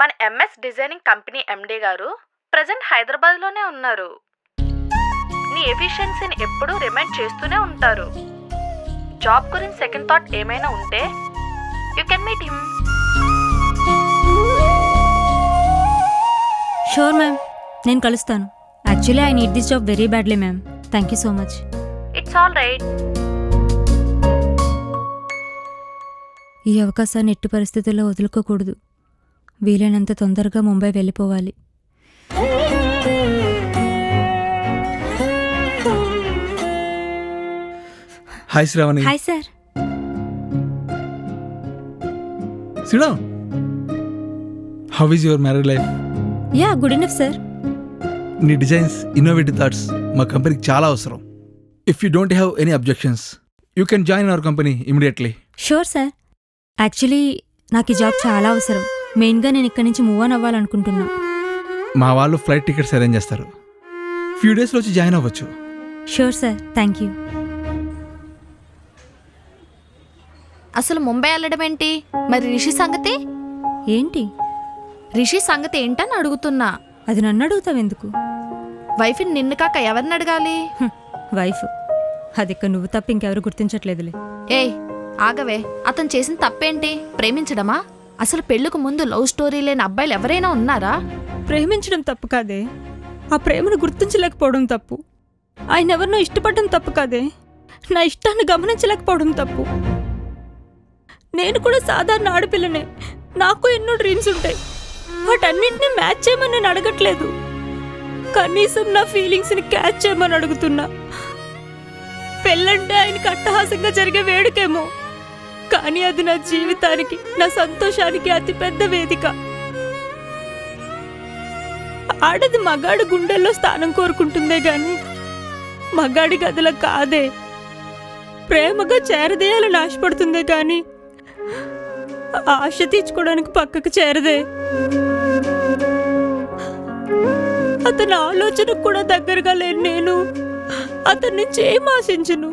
మన ఎంఎస్ డిజైనింగ్ కంపెనీ ఎండి గారు ప్రజెంట్ హైదరాబాద్లోనే ఉన్నారు. నీ ఎఫిషియన్సీని ఎప్పుడూ రిమైండ్ చేస్తూనే ఉంటారు. జాబ్ గురించి సెకండ్ థాట్ ఏమైనా ఉంటే you can meet him. Sure ma'am, నేను కలుస్తాను. Actually I need this job very badly ma'am. Thank you so much. It's all right. ఈ అవకాశాన్ని ఎట్టి పరిస్థితుల్లో వదులుకోకూడదు. వీలైనంత తొందరగా ముంబై వెళ్ళిపోవాలి. Hi Shravani. Hi sir. Sit down. How is your married life? Yeah, good enough sir. నీ డిజైన్స్, ఇన్నోవేటివ్ థాట్స్ మా కంపెనీకి చాలా అవసరం. If you don't have any objections you can join our company immediately. Sure sir. Actually నాకు ఈ job చాలా అవసరం. మెయిన్గా నేను ఇక్కడి నుంచి మూవ్ ఆన్ అవ్వాలనుకుంటున్నా. మా వాళ్ళు ఫ్లైట్ టికెట్స్ అరేంజ్ చేస్తారు. ఫ్యూ డేస్లో వచ్చి జాయిన్ అవ్వచ్చు. Sure sir, thank you. అసలు ముంబై వెళ్ళడం ఏంటి? మరి రిషి సంగతి ఏంటి? రిషి సంగతి ఏంటని అడుగుతున్నా. అది నన్ను అడుగుతావెందుకు? వైఫ్ని నిన్ను కాక ఎవరిని అడగాలి? వైఫ్ అది ఇక నువ్వు తప్ప ఇంకెవరు గుర్తించట్లేదులే. ఏయ్ ఆగవే, అతను చేసిన తప్పేంటి? ప్రేమించడమా? అసలు పెళ్లికి ముందు లవ్ స్టోరీ లేని అబ్బాయిలు ఎవరైనా ఉన్నారా? ప్రేమించడం తప్పు కాదే, ఆ ప్రేమను గుర్తించలేకపోవడం తప్పు. ఆయన ఎవరినో ఇష్టపడడం తప్పు కాదే, నా ఇష్టాన్ని గమనించలేకపోవడం తప్పు. నేను కూడా సాధారణ ఆడపిల్లనే, నాకు ఎన్నో డ్రీమ్స్ ఉంటాయి. వాటన్నింటినీ మ్యాచ్ చేయమని నేను అడగట్లేదు, కనీసం నా ఫీలింగ్స్ని క్యాచ్ చేయమని అడుగుతున్నా. పెళ్ళంటే ఆయనకి అట్టహాసంగా జరిగే వేడుకేమో, కానీ అది నా జీవితానికి, నా సంతోషానికి అతిపెద్ద వేదిక. ఆడది మగాడి గుండెల్లో స్థానం కోరుకుంటుందే గాని మగాడి గదిలో కాదే. ప్రేమగా చేరదేయాలని ఆశపడుతుందే గాని ఆశ తీర్చుకోవడానికి పక్కకు చేరదే. అతని ఆలోచనకు కూడా దగ్గరగా లేని నేను అతని నుంచి ఏం ఆశించను.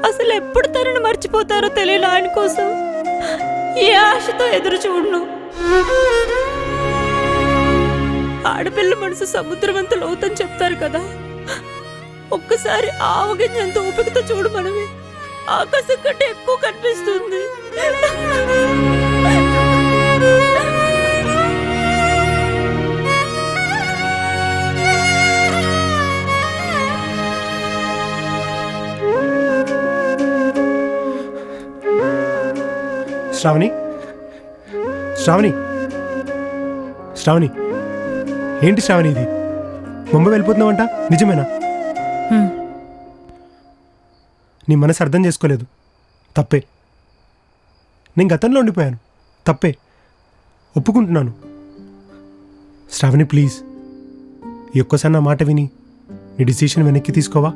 అసలు ఎప్పుడు తనను మర్చిపోతారో తెలియని ఆయన కోసం ఏ ఆశతో ఎదురు చూడను. ఆడపిల్ల మనసు సముద్రం అంత లోతని చెప్తారు కదా, ఒక్కసారి ఆవగింజంత ఓపికతో చూడు, మనమే ఆకాశం కంటే ఎక్కువ కనిపిస్తుంది. శ్రావణి, శ్రావణి, శ్రావణి, ఏంటి శ్రావణి ఇది? ముంబై వెళ్ళిపోతున్నావంట, నిజమేనా? నీ మనసు అర్థం చేసుకోలేదు, తప్పే. నేను గతంలో ఉండిపోయాను, తప్పే, ఒప్పుకుంటున్నాను. శ్రావణి ప్లీజ్, ఈ ఒక్కసారి నా మాట విని నీ డిసిషన్ వెనక్కి తీసుకోవా?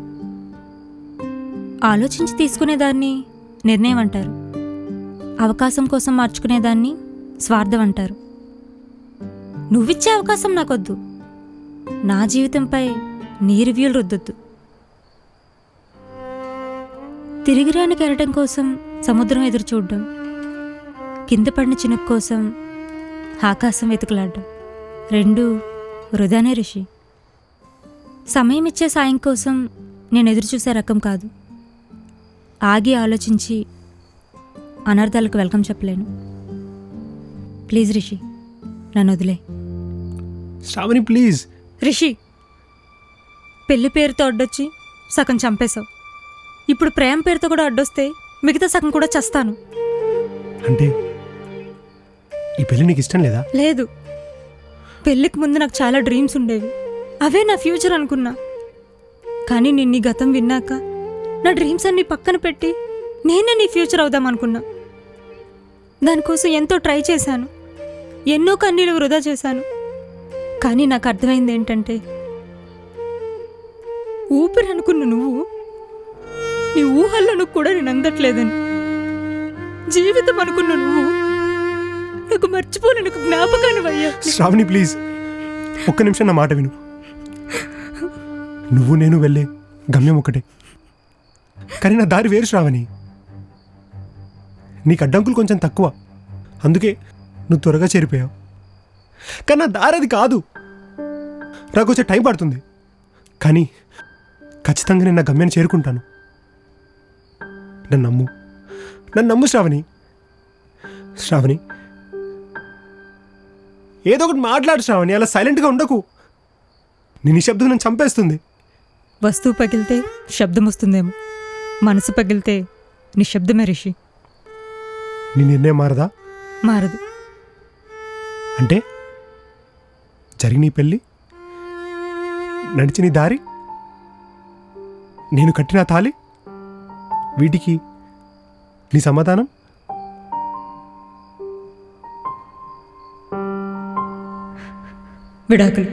ఆలోచించి తీసుకునేదాన్ని నిర్ణయం అంటారు, అవకాశం కోసం మార్చుకునేదాన్ని స్వార్థం అంటారు. నువ్విచ్చే అవకాశం నాకొద్దు, నా జీవితంపై నీ రివ్యూలు రుద్దొద్దు. తిరిగి రాని కెరటం కోసం సముద్రం ఎదురు చూడడం, కింద పడిన చినుకు కోసం ఆకాశం వెతుకులాడడం, రెండూ వృధానే రిషి. సమయం ఇచ్చే సాయం కోసం నేను ఎదురు చూసే రకం కాదు. ఆగి ఆలోచించి అనర్థాలకు వెల్కమ్ చెప్పలేను. ప్లీజ్ రిషి, నన్ను వదిలే. శ్రావణి ప్లీజ్. రిషి, పెళ్లి పేరుతో అడ్డొచ్చి సగం చంపేశావు, ఇప్పుడు ప్రేమ పేరుతో కూడా అడ్డొస్తే మిగతా సగం కూడా చస్తాను. అంటే ఈ పెళ్లి నీకు ఇష్టం లేదా? లేదు, పెళ్ళికి ముందు నాకు చాలా డ్రీమ్స్ ఉండేవి, అవే నా ఫ్యూచర్ అనుకున్నా. కానీ నేను నీ గతం విన్నాక నా డ్రీమ్స్ అన్ని పక్కన పెట్టి నేనే నీ ఫ్యూచర్ అవుదామనుకున్నా. దానికోసం ఎంతో ట్రై చేశాను, ఎన్నో కన్నీళ్ళు వృధా చేశాను. కానీ నాకు అర్థమైంది ఏంటంటే, ఊపిరి అనుకున్న నువ్వు నీ ఊహల్లోనూ కూడా నేను అందట్లేదని. జీవితం అనుకున్న నువ్వు నాకు మర్చిపోలేని ఒక జ్ఞాపకాన్ని అయ్యా. శ్రావణి ప్లీజ్, ఒక్క నిమిషం నా మాట విను. నువ్వు నేను వెళ్ళే గమ్యం ఒకటే, కానీ నా దారి వేరు శ్రావణి. నీకు అడ్డంకులు కొంచెం తక్కువ, అందుకే నువ్వు త్వరగా చేరిపోయావు. కానీ నా దారి అది కాదు. నాకు వచ్చే టైం పడుతుంది, కానీ ఖచ్చితంగా నేను నా గమ్యాన్ని చేరుకుంటాను. నన్ను నమ్ము, నన్ను నమ్ము శ్రావణి. శ్రావణి, ఏదో ఒకటి మాట్లాడు శ్రావణి, అలా సైలెంట్గా ఉండకు. నీ నిశ్శబ్దం నన్ను చంపేస్తుంది. వస్తువు పగిలితే శబ్దం వస్తుందేమో, మనసు పగిలితే నిశ్శబ్దమే రిషి. నీ నిర్ణయం మారదా? మారదు. అంటే జరిగి నీ పెళ్ళి, నడిచి నీ దారి, నేను కట్టిన తాళి, వీటికి నీ సమాధానం? విడాకులు.